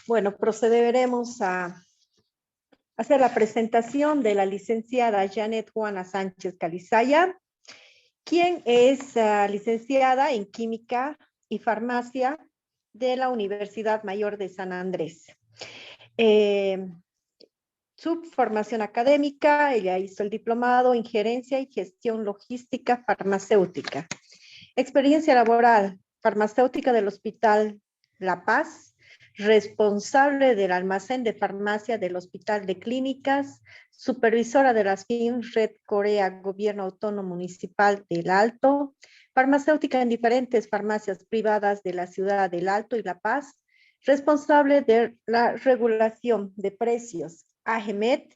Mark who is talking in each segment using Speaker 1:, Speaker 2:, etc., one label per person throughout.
Speaker 1: Bueno, procederemos a hacer la presentación de la licenciada Janet Juana Sánchez Calizaya, quien es licenciada en Química y Farmacia de la Universidad Mayor de San Andrés. Su formación académica, ella hizo el diplomado en Gerencia y Gestión Logística Farmacéutica. Experiencia laboral, farmacéutica del Hospital La Paz, responsable del almacén de farmacia del Hospital de Clínicas, supervisora de las FIM Red Corea Gobierno Autónomo Municipal del Alto, farmacéutica en diferentes farmacias privadas de la ciudad del Alto y La Paz, responsable de la regulación de precios, AGEMET,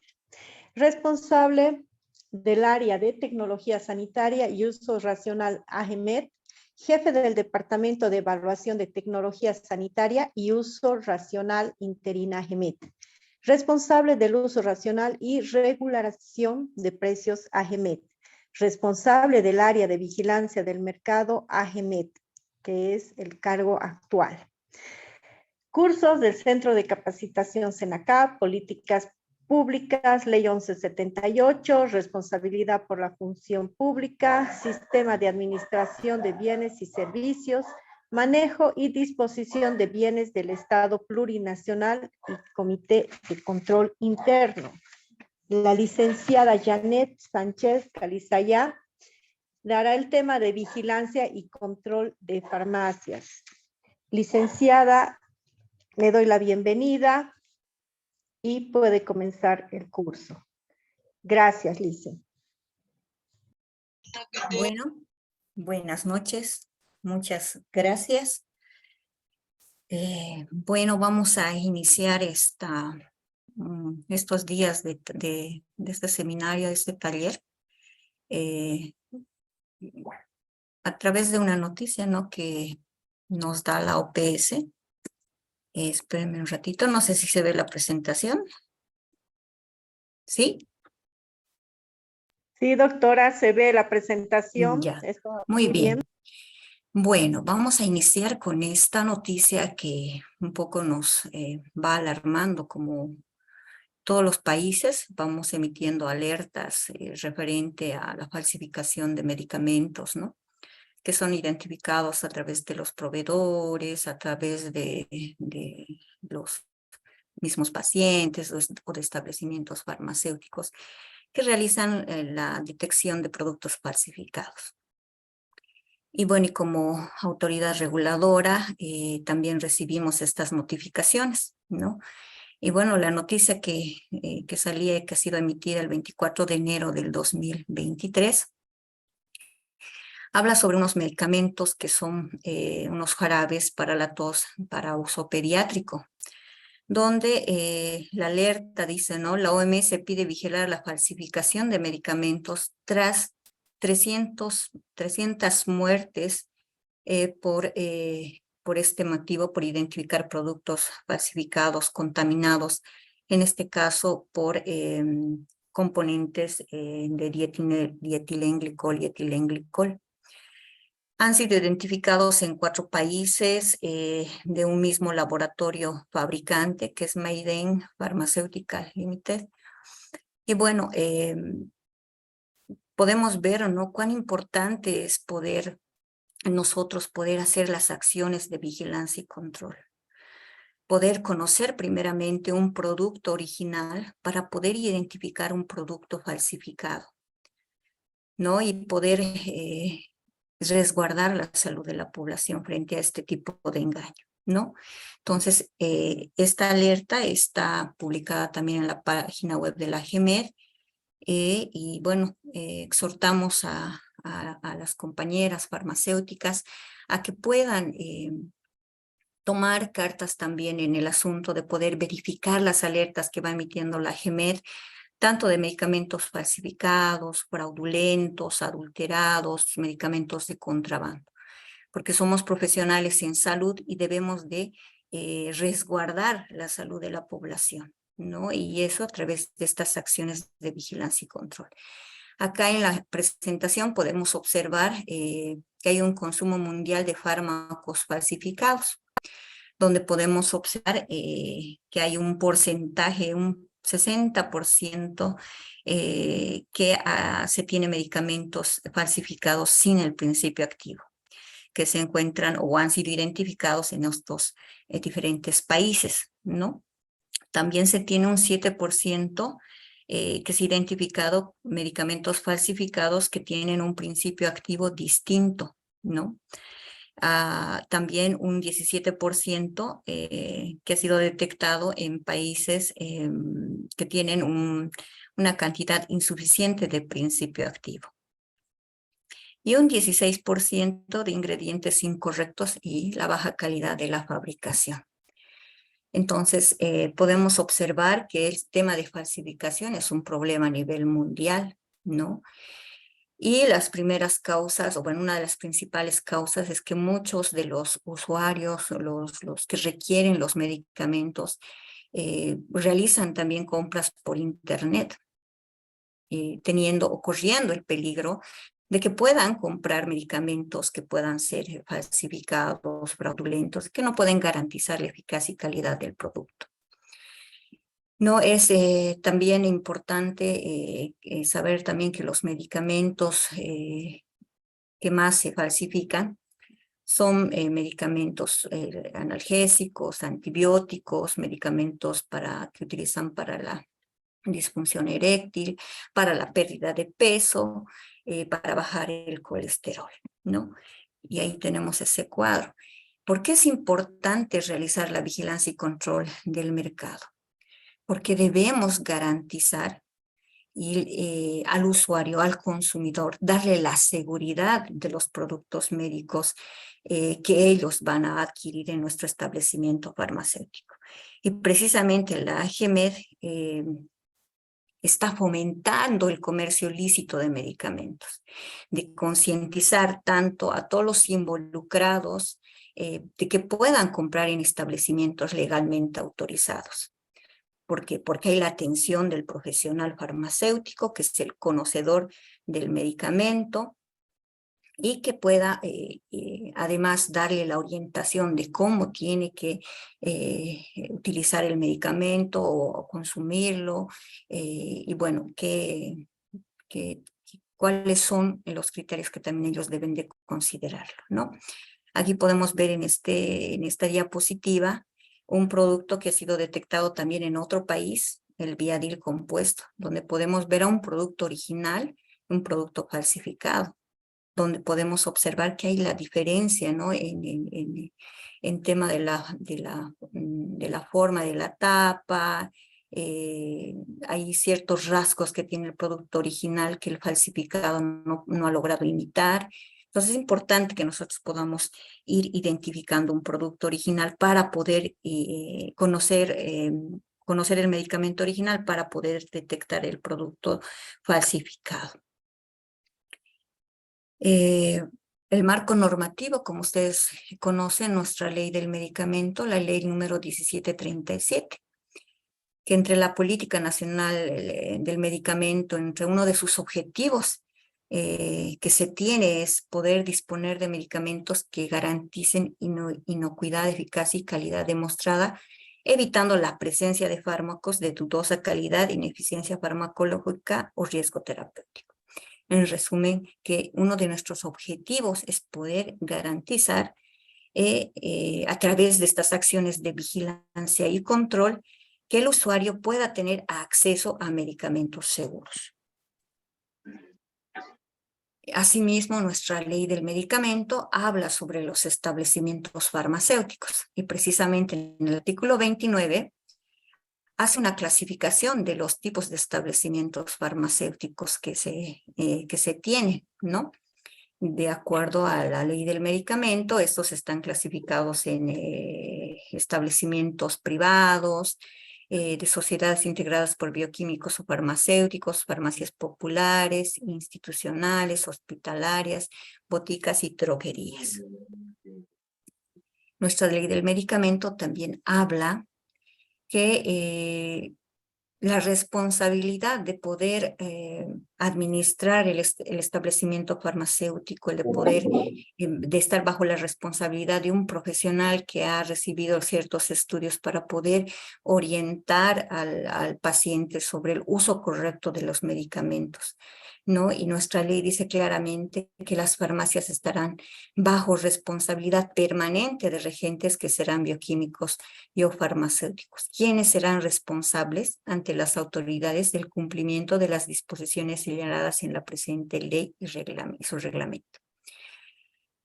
Speaker 1: responsable del área de tecnología sanitaria y uso racional AGEMET, jefe del Departamento de Evaluación de Tecnología Sanitaria y Uso Racional interina AGEMET, responsable del uso racional y regulación de precios AGEMET, responsable del área de vigilancia del mercado AGEMET, que es el cargo actual. Cursos del Centro de Capacitación SENACAP, Políticas Públicas, Ley 1178, Responsabilidad por la Función Pública, Sistema de Administración de Bienes y Servicios, Manejo y Disposición de Bienes del Estado Plurinacional y Comité de Control Interno. La licenciada Janet Sánchez Calizaya dará el tema de vigilancia y control de farmacias. Licenciada, le doy la bienvenida y puede comenzar el curso. Gracias, Lice.
Speaker 2: Bueno, buenas noches. Muchas gracias. Bueno, vamos a iniciar estos días de este seminario, de este taller, a través de una noticia, ¿no?, que nos da la OPS. Espérenme un ratito, no sé si se ve la presentación. ¿Sí?
Speaker 1: Sí, doctora, se ve la presentación.
Speaker 2: Ya,
Speaker 1: Esto
Speaker 2: muy bien. Bueno, vamos a iniciar con esta noticia que un poco nos va alarmando. Como todos los países, vamos emitiendo alertas referente a la falsificación de medicamentos, ¿no?, que son identificados a través de los proveedores, a través de los mismos pacientes o de establecimientos farmacéuticos que realizan la detección de productos falsificados. Y bueno, y como autoridad reguladora también recibimos estas notificaciones, ¿no? Y bueno, la noticia que salía, que ha sido emitida el 24 de enero del 2023, habla sobre unos medicamentos que son unos jarabes para la tos para uso pediátrico, donde la alerta dice, ¿no?, la OMS pide vigilar la falsificación de medicamentos tras 300 muertes por este motivo, por identificar productos falsificados, contaminados, en este caso por componentes de dietilenglicol y etilenglicol. Han sido identificados en 4 países de un mismo laboratorio fabricante, que es Mayden Pharmaceutical Limited. Y bueno, podemos ver, ¿no?, cuán importante es nosotros poder hacer las acciones de vigilancia y control. Poder conocer primeramente un producto original para poder identificar un producto falsificado, ¿no? Y poder resguardar la salud de la población frente a este tipo de engaño, ¿no? Entonces, esta alerta está publicada también en la página web de la AGEMET, y bueno, exhortamos a las compañeras farmacéuticas a que puedan tomar cartas también en el asunto de poder verificar las alertas que va emitiendo la AGEMET, tanto de medicamentos falsificados, fraudulentos, adulterados, medicamentos de contrabando, porque somos profesionales en salud y debemos de resguardar la salud de la población, ¿no? Y eso a través de estas acciones de vigilancia y control. Acá en la presentación podemos observar que hay un consumo mundial de fármacos falsificados, donde podemos observar que hay un porcentaje, un 60% que se tiene medicamentos falsificados sin el principio activo, que se encuentran o han sido identificados en estos diferentes países, ¿no? También se tiene un 7% que se ha identificado medicamentos falsificados que tienen un principio activo distinto, ¿no? También un 17% que ha sido detectado en países que tienen una cantidad insuficiente de principio activo. Y un 16% de ingredientes incorrectos y la baja calidad de la fabricación. Entonces, podemos observar que el tema de falsificación es un problema a nivel mundial, ¿no? Y las primeras causas, o bueno, una de las principales causas es que muchos de los usuarios, los que requieren los medicamentos, realizan también compras por internet, teniendo o corriendo el peligro de que puedan comprar medicamentos que puedan ser falsificados, fraudulentos, que no pueden garantizar la eficacia y calidad del producto. No es también importante saber también que los medicamentos que más se falsifican son medicamentos analgésicos, antibióticos, medicamentos que utilizan para la disfunción eréctil, para la pérdida de peso, para bajar el colesterol, ¿no? Y ahí tenemos ese cuadro. ¿Por qué es importante realizar la vigilancia y control del mercado? Porque debemos garantizar al usuario, al consumidor, darle la seguridad de los productos médicos que ellos van a adquirir en nuestro establecimiento farmacéutico. Y precisamente la AGMED está fomentando el comercio ilícito de medicamentos, de concientizar tanto a todos los involucrados de que puedan comprar en establecimientos legalmente autorizados. ¿Por qué? Porque hay la atención del profesional farmacéutico, que es el conocedor del medicamento, y que pueda además darle la orientación de cómo tiene que utilizar el medicamento o consumirlo, y bueno, cuáles son los criterios que también ellos deben de considerarlo, ¿no? Aquí podemos ver en esta diapositiva un producto que ha sido detectado también en otro país, el Viadil compuesto, donde podemos ver a un producto original, un producto falsificado, donde podemos observar que hay la diferencia, ¿no? En tema de la forma de la tapa, hay ciertos rasgos que tiene el producto original que el falsificado no ha logrado imitar. Entonces es importante que nosotros podamos ir identificando un producto original para poder conocer el medicamento original, para poder detectar el producto falsificado. El marco normativo, como ustedes conocen, nuestra ley del medicamento, la ley número 1737, que entre la política nacional del medicamento, entre uno de sus objetivos que se tiene es poder disponer de medicamentos que garanticen inocuidad, eficacia y calidad demostrada, evitando la presencia de fármacos de dudosa calidad, ineficiencia farmacológica o riesgo terapéutico. En resumen, que uno de nuestros objetivos es poder garantizar a través de estas acciones de vigilancia y control que el usuario pueda tener acceso a medicamentos seguros. Asimismo, nuestra ley del medicamento habla sobre los establecimientos farmacéuticos y precisamente en el artículo 29 hace una clasificación de los tipos de establecimientos farmacéuticos que se tienen, ¿no? De acuerdo a la ley del medicamento, estos están clasificados en establecimientos privados, de sociedades integradas por bioquímicos o farmacéuticos, farmacias populares, institucionales, hospitalarias, boticas y droguerías. Nuestra ley del medicamento también habla que la responsabilidad de poder administrar el establecimiento farmacéutico, el de poder, de estar bajo la responsabilidad de un profesional que ha recibido ciertos estudios para poder orientar al paciente sobre el uso correcto de los medicamentos, ¿no? Y nuestra ley dice claramente que las farmacias estarán bajo responsabilidad permanente de regentes que serán bioquímicos y o farmacéuticos, quienes serán responsables ante las autoridades del cumplimiento de las disposiciones señaladas en la presente ley y su reglamento.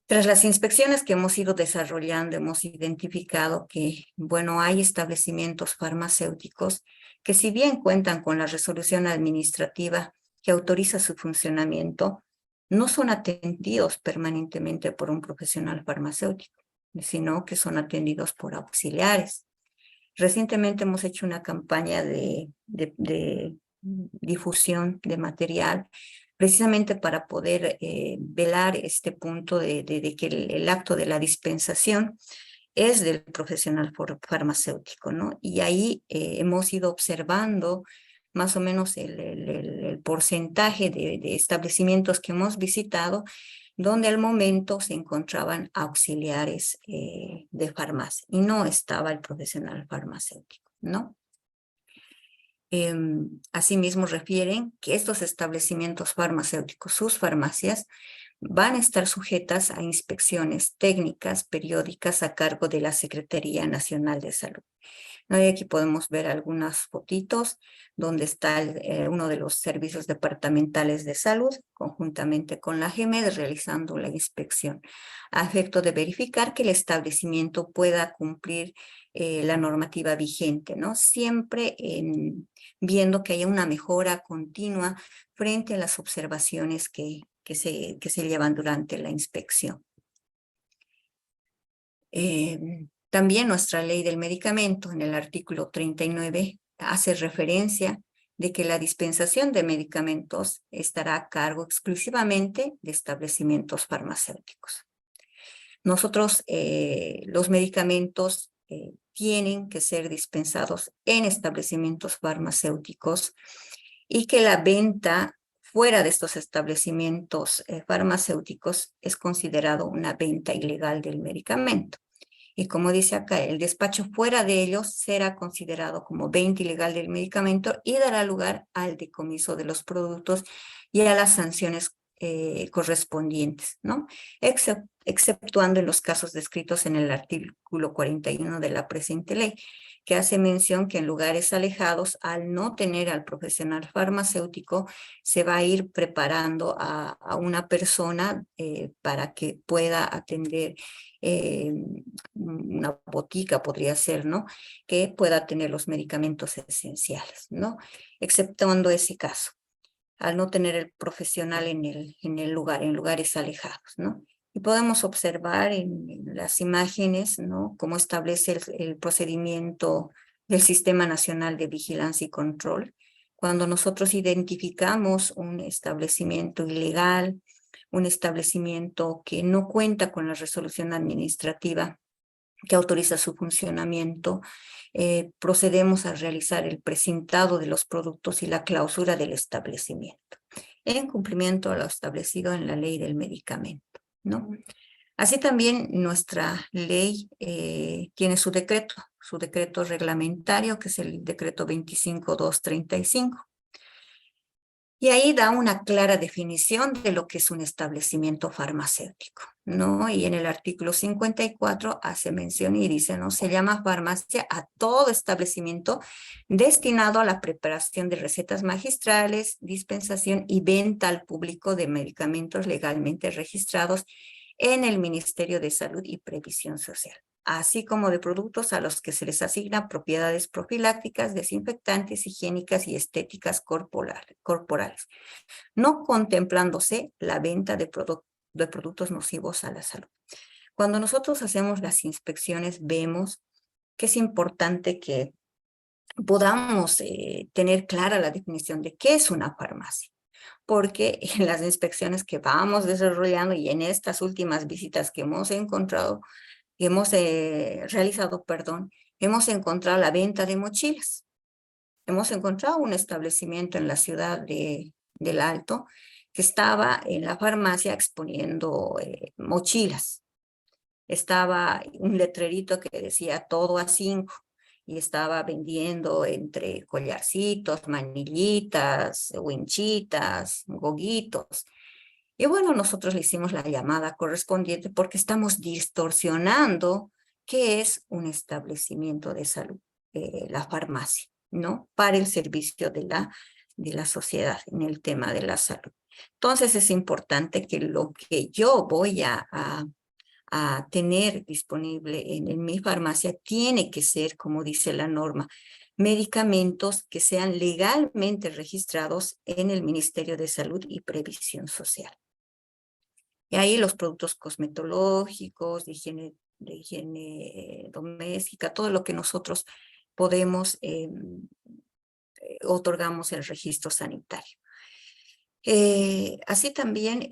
Speaker 2: Tras las inspecciones que hemos ido desarrollando, hemos identificado que, bueno, hay establecimientos farmacéuticos que, si bien cuentan con la resolución administrativa que autoriza su funcionamiento, no son atendidos permanentemente por un profesional farmacéutico, sino que son atendidos por auxiliares. Recientemente hemos hecho una campaña de difusión de material precisamente para poder velar este punto de que el acto de la dispensación es del profesional farmacéutico, ¿no? Y ahí hemos ido observando más o menos el porcentaje de establecimientos que hemos visitado, donde al momento se encontraban auxiliares de farmacia y no estaba el profesional farmacéutico, ¿no? Asimismo refieren que estos establecimientos farmacéuticos, sus farmacias, van a estar sujetas a inspecciones técnicas periódicas a cargo de la Secretaría Nacional de Salud. Y aquí podemos ver algunas fotitos donde está uno de los servicios departamentales de salud, conjuntamente con la GEMED, realizando la inspección, a efecto de verificar que el establecimiento pueda cumplir la normativa vigente, ¿no? Siempre viendo que haya una mejora continua frente a las observaciones que se llevan durante la inspección. También nuestra ley del medicamento, en el artículo 39, hace referencia de que la dispensación de medicamentos estará a cargo exclusivamente de establecimientos farmacéuticos. Nosotros, los medicamentos tienen que ser dispensados en establecimientos farmacéuticos y que la venta fuera de estos establecimientos farmacéuticos es considerado una venta ilegal del medicamento. Y como dice acá, el despacho fuera de ellos será considerado como venta ilegal del medicamento y dará lugar al decomiso de los productos y a las sanciones correspondientes, ¿no? Exceptuando en los casos descritos en el artículo 41 de la presente ley, que hace mención que en lugares alejados, al no tener al profesional farmacéutico, se va a ir preparando a una persona para que pueda atender una botica, podría ser, ¿no? Que pueda tener los medicamentos esenciales, ¿no? Exceptuando ese caso, al no tener el profesional en el lugar, en lugares alejados, ¿no? Y podemos observar en las imágenes, ¿no? Cómo establece el procedimiento del Sistema Nacional de Vigilancia y Control. Cuando nosotros identificamos un establecimiento ilegal, un establecimiento que no cuenta con la resolución administrativa que autoriza su funcionamiento, procedemos a realizar el precintado de los productos y la clausura del establecimiento, en cumplimiento a lo establecido en la ley del medicamento, ¿no? Así también nuestra ley tiene su decreto reglamentario, que es el decreto 25.235. Y ahí da una clara definición de lo que es un establecimiento farmacéutico, ¿no? Y en el artículo 54 hace mención y dice, ¿no? Se llama farmacia a todo establecimiento destinado a la preparación de recetas magistrales, dispensación y venta al público de medicamentos legalmente registrados en el Ministerio de Salud y Previsión Social, así como de productos a los que se les asigna propiedades profilácticas, desinfectantes, higiénicas y estéticas corporales, no contemplándose la venta de productos nocivos a la salud. Cuando nosotros hacemos las inspecciones, vemos que es importante que podamos tener clara la definición de qué es una farmacia, porque en las inspecciones que vamos desarrollando y en estas últimas visitas que hemos encontrado, realizado, hemos encontrado la venta de mochilas. Hemos encontrado un establecimiento en la ciudad de del Alto, que estaba en la farmacia exponiendo mochilas. Estaba un letrerito que decía todo a 5 y estaba vendiendo entre collarcitos, manillitas, winchitas, goguitos. Y bueno, nosotros le hicimos la llamada correspondiente porque estamos distorsionando qué es un establecimiento de salud, la farmacia, ¿no? Para el servicio de la sociedad en el tema de la salud. Entonces es importante que lo que yo voy a tener disponible en mi farmacia tiene que ser, como dice la norma, medicamentos que sean legalmente registrados en el Ministerio de Salud y Previsión Social. Y ahí los productos cosmetológicos, de higiene doméstica, todo lo que nosotros podemos, otorgamos el registro sanitario. Así también,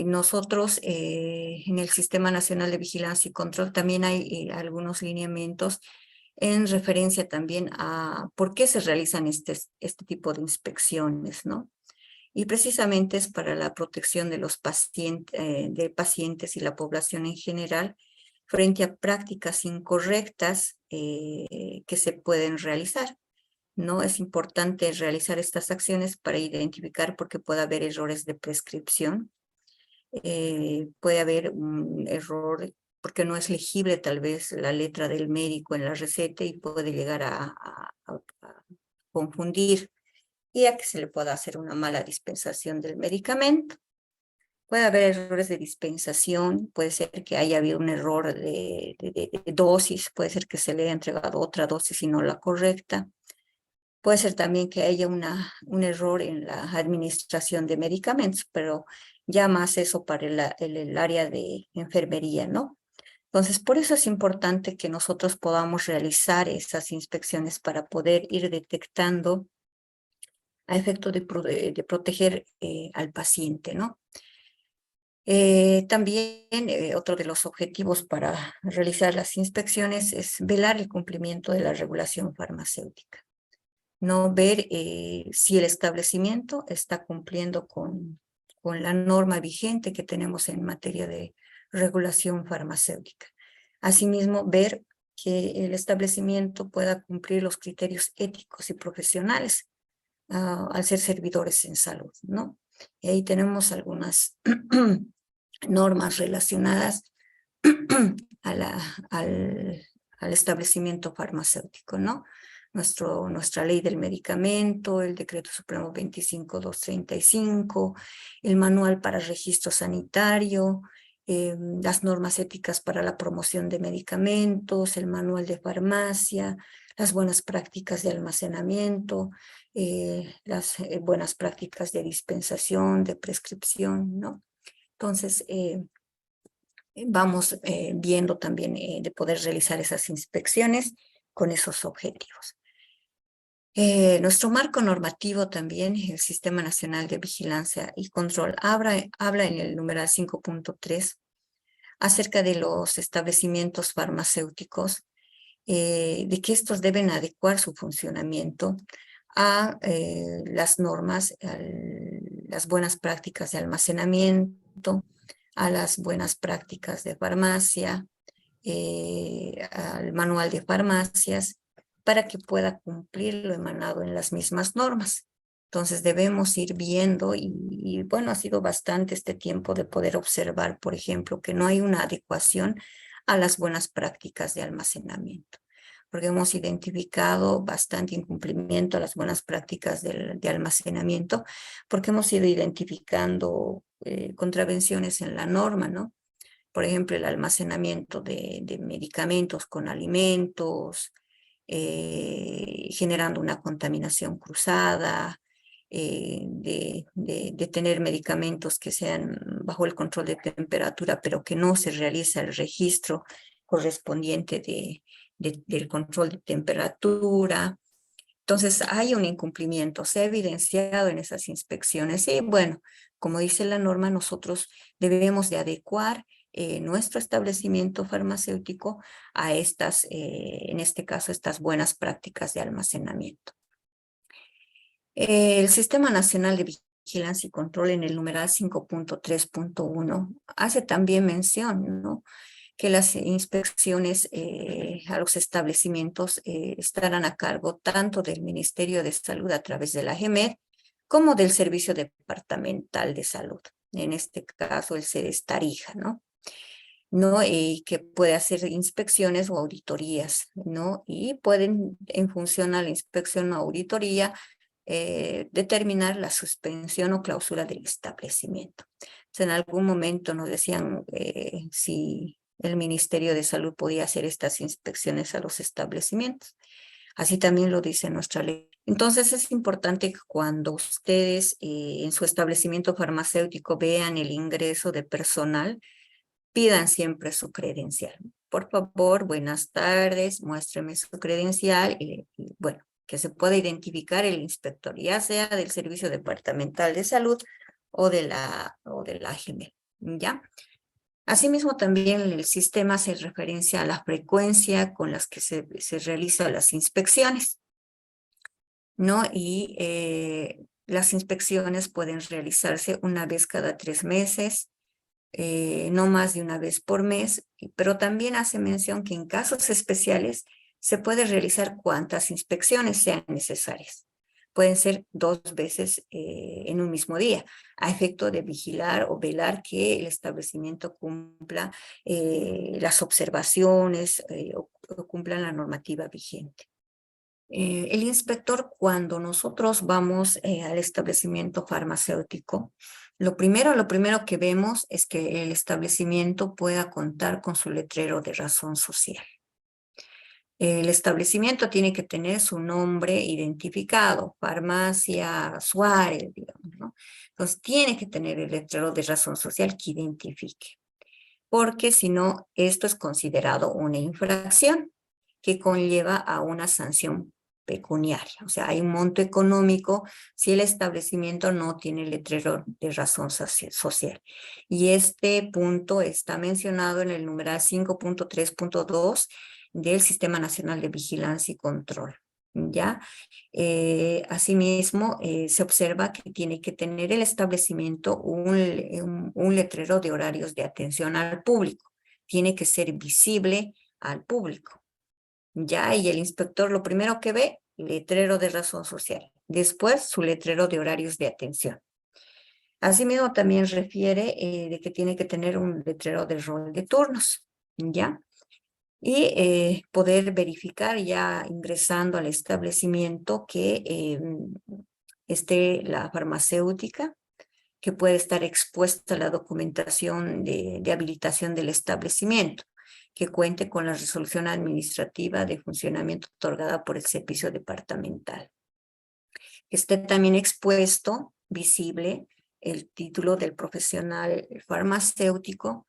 Speaker 2: nosotros en el Sistema Nacional de Vigilancia y Control también hay algunos lineamientos en referencia también a por qué se realizan este tipo de inspecciones, ¿no? Y precisamente es para la protección de los pacientes y la población en general frente a prácticas incorrectas que se pueden realizar. No es importante realizar estas acciones para identificar porque puede haber errores de prescripción, puede haber un error porque no es legible tal vez la letra del médico en la receta y puede llegar a confundir y a que se le pueda hacer una mala dispensación del medicamento. Puede haber errores de dispensación, puede ser que haya habido un error de dosis, puede ser que se le haya entregado otra dosis y no la correcta. Puede ser también que haya un error en la administración de medicamentos, pero ya más eso para el área de enfermería, ¿no? Entonces, por eso es importante que nosotros podamos realizar esas inspecciones para poder ir detectando a efecto de proteger al paciente, ¿no? También otro de los objetivos para realizar las inspecciones es velar el cumplimiento de la regulación farmacéutica. No ver si el establecimiento está cumpliendo con la norma vigente que tenemos en materia de regulación farmacéutica. Asimismo, ver que el establecimiento pueda cumplir los criterios éticos y profesionales al ser servidores en salud, ¿no? Y ahí tenemos algunas normas relacionadas al establecimiento farmacéutico, ¿no? Nuestra ley del medicamento, el Decreto Supremo 25235, el Manual para Registro Sanitario, las normas éticas para la promoción de medicamentos, el Manual de Farmacia, las buenas prácticas de almacenamiento, las buenas prácticas de dispensación, de prescripción, ¿no? Entonces, vamos viendo también de poder realizar esas inspecciones con esos objetivos. Nuestro marco normativo también, el Sistema Nacional de Vigilancia y Control, habla en el numeral 5.3 acerca de los establecimientos farmacéuticos, de que estos deben adecuar su funcionamiento a las normas, a las buenas prácticas de almacenamiento, a las buenas prácticas de farmacia, al manual de farmacias, para que pueda cumplir lo emanado en las mismas normas. Entonces debemos ir viendo y bueno, ha sido bastante este tiempo de poder observar, por ejemplo, que no hay una adecuación a las buenas prácticas de almacenamiento, porque hemos identificado bastante incumplimiento a las buenas prácticas de almacenamiento, porque hemos ido identificando contravenciones en la norma, ¿no? Por ejemplo, el almacenamiento de medicamentos con alimentos, generando una contaminación cruzada, de tener medicamentos que sean bajo el control de temperatura, pero que no se realiza el registro correspondiente del control de temperatura. Entonces, hay un incumplimiento, se ha evidenciado en esas inspecciones y bueno, como dice la norma, nosotros debemos de adecuar nuestro establecimiento farmacéutico a estas, en este caso, estas buenas prácticas de almacenamiento. El Sistema Nacional de Vigilancia y Control en el numeral 5.3.1 hace también mención, ¿no?, que las inspecciones a los establecimientos estarán a cargo tanto del Ministerio de Salud a través de la GEMED como del Servicio Departamental de Salud. En este caso, el SEDES Tarija, ¿no? Y que puede hacer inspecciones o auditorías, ¿no? Y pueden, en función a la inspección o auditoría, determinar la suspensión o clausura del establecimiento. Entonces, en algún momento nos decían si el Ministerio de Salud podía hacer estas inspecciones a los establecimientos. Así también lo dice nuestra ley. Entonces, es importante que cuando ustedes en su establecimiento farmacéutico vean el ingreso de personal, pidan siempre su credencial. Por favor, buenas tardes, muéstreme su credencial y bueno, que se pueda identificar el inspector, ya sea del Servicio Departamental de Salud o de la GEMEL, ¿ya? Asimismo, también el sistema hace referencia a la frecuencia con las que se realizan las inspecciones, ¿no? Y las inspecciones pueden realizarse una vez cada 3 meses, no más de una vez por mes, pero también hace mención que en casos especiales se puede realizar cuantas inspecciones sean necesarias. Pueden ser 2 veces en un mismo día, a efecto de vigilar o velar que el establecimiento cumpla las observaciones o cumpla la normativa vigente. El inspector, cuando nosotros vamos al establecimiento farmacéutico, lo primero que vemos es que el establecimiento pueda contar con su letrero de razón social. El establecimiento tiene que tener su nombre identificado, Farmacia Suárez, digamos, ¿no? Entonces, tiene que tener el letrero de razón social que identifique, porque si no, esto es considerado una infracción que conlleva a una sanción pecuniaria. O sea, hay un monto económico si el establecimiento no tiene letrero de razón social. Y este punto está mencionado en el numeral 5.3.2 del Sistema Nacional de Vigilancia y Control. ¿Ya? Asimismo, se observa que tiene que tener el establecimiento un letrero de horarios de atención al público. Tiene que ser visible al público. ¿Ya? Y el inspector lo primero que ve, letrero de razón social. Después, su letrero de horarios de atención. Asimismo, también refiere de que tiene que tener un letrero de rol de turnos. ¿Ya? Y poder verificar ya ingresando al establecimiento que esté la farmacéutica, que puede estar expuesta a la documentación de habilitación del establecimiento, que cuente con la resolución administrativa de funcionamiento otorgada por el servicio departamental. Esté también expuesto, visible, el título del profesional farmacéutico,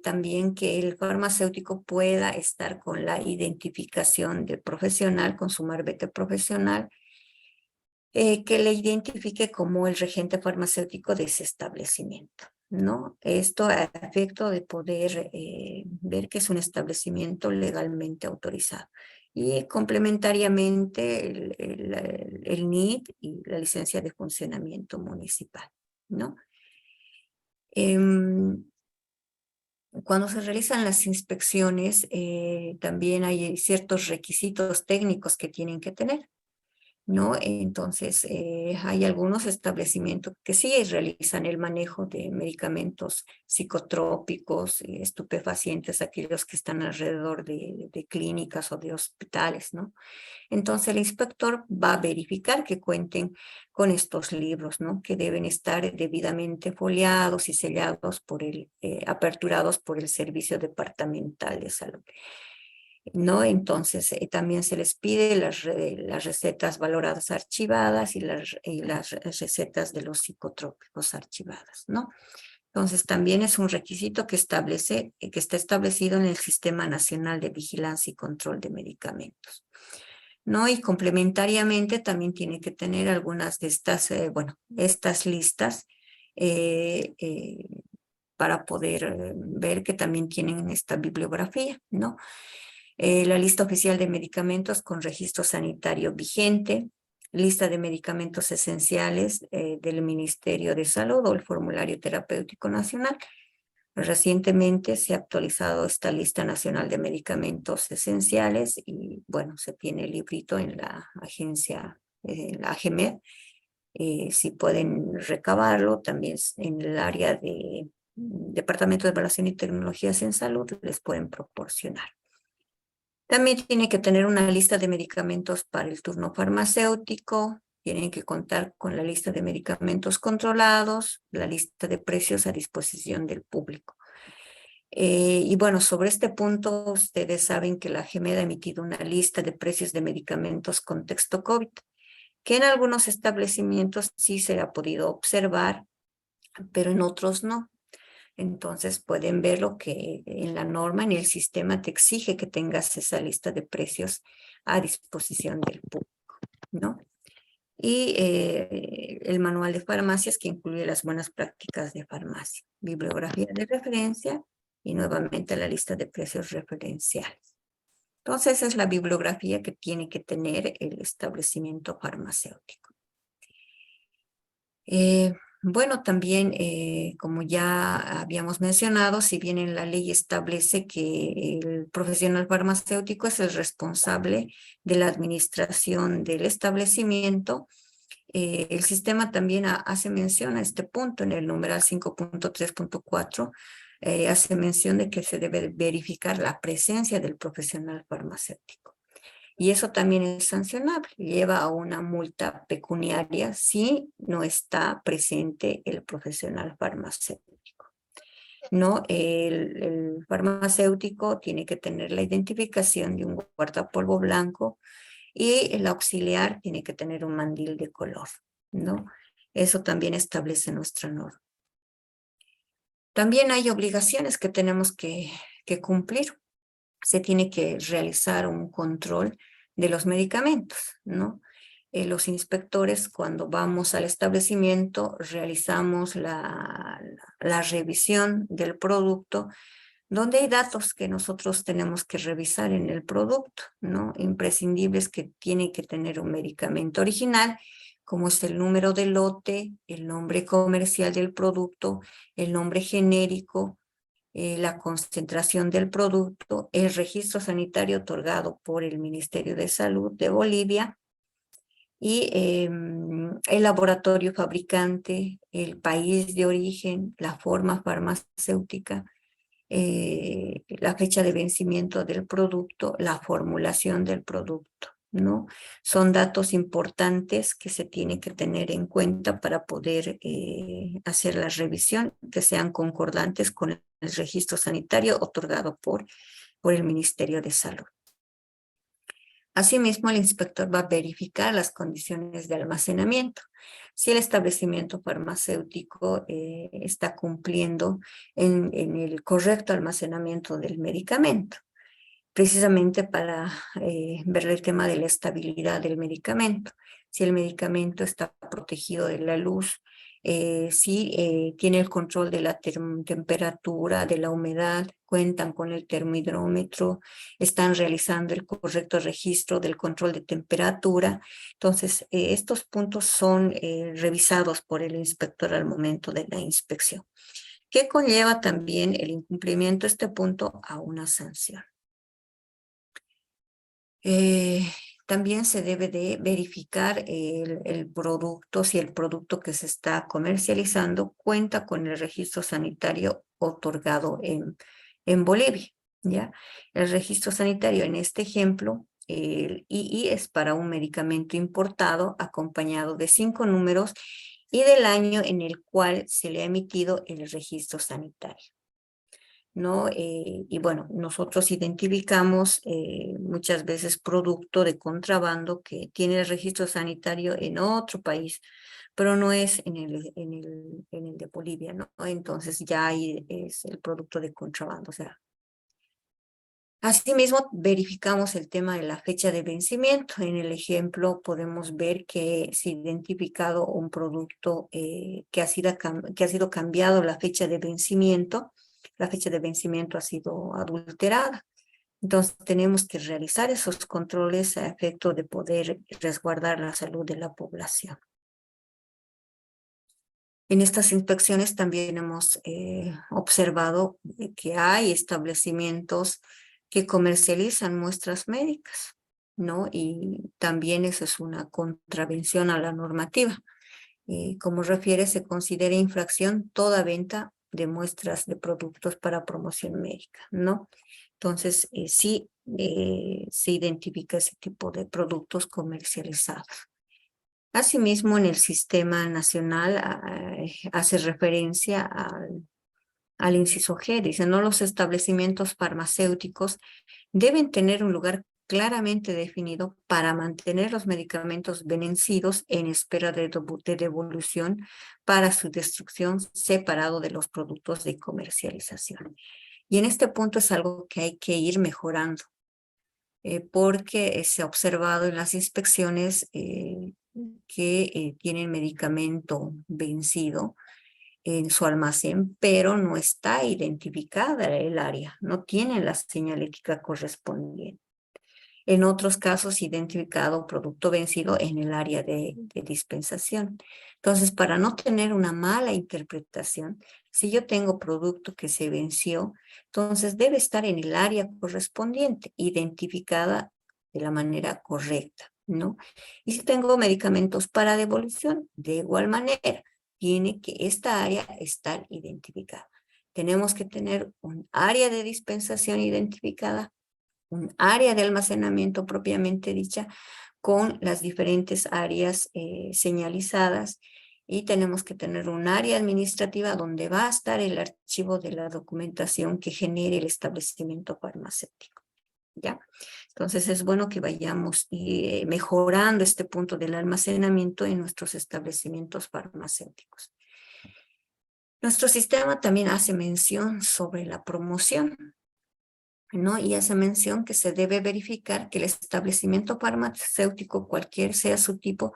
Speaker 2: también que el farmacéutico pueda estar con la identificación del profesional, con su marbete profesional, que le identifique como el regente farmacéutico de ese establecimiento, ¿no? Esto a efecto de poder ver que es un establecimiento legalmente autorizado. Y complementariamente el NIT y la licencia de funcionamiento municipal, ¿no? Cuando se realizan las inspecciones, también hay ciertos requisitos técnicos que tienen que tener, ¿no? Entonces, hay algunos establecimientos que sí realizan el manejo de medicamentos psicotrópicos, estupefacientes, aquellos que están alrededor de clínicas o de hospitales, ¿no? Entonces, el inspector va a verificar que cuenten con estos libros, ¿no? Que deben estar debidamente foliados y sellados aperturados por el Servicio Departamental de Salud, ¿no? Entonces, también se les pide las recetas valoradas archivadas y las recetas de los psicotrópicos archivadas, ¿no? Entonces, también es un requisito que está establecido en el Sistema Nacional de Vigilancia y Control de Medicamentos, ¿no? Y complementariamente también tiene que tener algunas de estas, estas listas para poder ver que también tienen esta bibliografía, ¿no? La lista oficial de medicamentos con registro sanitario vigente, lista de medicamentos esenciales del Ministerio de Salud o el Formulario Terapéutico Nacional. Recientemente se ha actualizado esta lista nacional de medicamentos esenciales y bueno, se tiene el librito en la agencia, la AGMED. Si pueden recabarlo, también en el área de Departamento de Evaluación y Tecnologías en Salud les pueden proporcionar. También tiene que tener una lista de medicamentos para el turno farmacéutico, tienen que contar con la lista de medicamentos controlados, la lista de precios a disposición del público. Y bueno, sobre este punto, ustedes saben que la AGMED ha emitido una lista de precios de medicamentos contexto COVID, que en algunos establecimientos sí se ha podido observar, pero en otros no. Entonces pueden ver lo que en la norma, en el sistema te exige que tengas esa lista de precios a disposición del público, ¿no? Y el manual de farmacias que incluye las buenas prácticas de farmacia, bibliografía de referencia y nuevamente la lista de precios referenciales. Entonces esa es la bibliografía que tiene que tener el establecimiento farmacéutico. Bueno, también, como ya habíamos mencionado, si bien en la ley establece que el profesional farmacéutico es el responsable de la administración del establecimiento, el sistema también hace mención a este punto en el numeral 5.3.4, hace mención de que se debe verificar la presencia del profesional farmacéutico. Y eso también es sancionable, lleva a una multa pecuniaria si no está presente el profesional farmacéutico. ¿No? El farmacéutico tiene que tener la identificación de un guardapolvo blanco y el auxiliar tiene que tener un mandil de color, ¿no? Eso también establece nuestra norma. También hay obligaciones que tenemos que cumplir. Se tiene que realizar un control de los medicamentos, ¿no? Los inspectores, cuando vamos al establecimiento, realizamos la revisión del producto, donde hay datos que nosotros tenemos que revisar en el producto, ¿no? Imprescindibles que tiene que tener un medicamento original, como es el número de lote, el nombre comercial del producto, el nombre genérico, la concentración del producto, el registro sanitario otorgado por el Ministerio de Salud de Bolivia y el laboratorio fabricante, el país de origen, la forma farmacéutica, la fecha de vencimiento del producto, la formulación del producto, ¿no? Son datos importantes que se tiene que tener en cuenta para poder hacer la revisión, que sean concordantes con el registro sanitario otorgado por el Ministerio de Salud. Asimismo, el inspector va a verificar las condiciones de almacenamiento. Si el establecimiento farmacéutico está cumpliendo en el correcto almacenamiento del medicamento, precisamente para ver el tema de la estabilidad del medicamento. Si el medicamento está protegido de la luz, si tiene el control de la temperatura, de la humedad, cuentan con el termómetro, están realizando el correcto registro del control de temperatura. Entonces, estos puntos son revisados por el inspector al momento de la inspección, que conlleva también el incumplimiento de este punto a una sanción. También se debe de verificar el producto, si el producto que se está comercializando cuenta con el registro sanitario otorgado en Bolivia, ¿ya? El registro sanitario en este ejemplo, el II es para un medicamento importado acompañado de 5 números y del año en el cual se le ha emitido el registro sanitario, ¿no? Y bueno, nosotros identificamos muchas veces producto de contrabando que tiene el registro sanitario en otro país, pero no es en el de Bolivia, ¿no? Entonces ya ahí es el producto de contrabando, o sea. Asimismo, verificamos el tema de la fecha de vencimiento. En el ejemplo podemos ver que se ha identificado un producto que ha sido cambiado la fecha de vencimiento. La fecha de vencimiento ha sido adulterada. Entonces tenemos que realizar esos controles a efecto de poder resguardar la salud de la población. En estas inspecciones también hemos observado que hay establecimientos que comercializan muestras médicas, ¿no? Y también eso es una contravención a la normativa. Como refiere, se considera infracción toda venta de muestras de productos para promoción médica, ¿no? Entonces, sí se identifica ese tipo de productos comercializados. Asimismo, en el sistema nacional hace referencia al inciso G, dice, no, los establecimientos farmacéuticos deben tener un lugar claramente definido para mantener los medicamentos vencidos en espera de devolución para su destrucción separado de los productos de comercialización. Y en este punto es algo que hay que ir mejorando, porque se ha observado en las inspecciones que tienen medicamento vencido en su almacén, pero no está identificada el área, no tienen la señalética correspondiente. En otros casos, identificado producto vencido en el área de dispensación. Entonces, para no tener una mala interpretación, si yo tengo producto que se venció, entonces debe estar en el área correspondiente, identificada de la manera correcta, ¿no? Y si tengo medicamentos para devolución, de igual manera, tiene que esta área estar identificada. Tenemos que tener un área de dispensación identificada, un área de almacenamiento propiamente dicha, con las diferentes áreas señalizadas, y tenemos que tener un área administrativa donde va a estar el archivo de la documentación que genere el establecimiento farmacéutico, ¿ya? Entonces es bueno que vayamos mejorando este punto del almacenamiento en nuestros establecimientos farmacéuticos. Nuestro sistema también hace mención sobre la promoción, ¿no? Y hace mención que se debe verificar que el establecimiento farmacéutico, cualquier sea su tipo,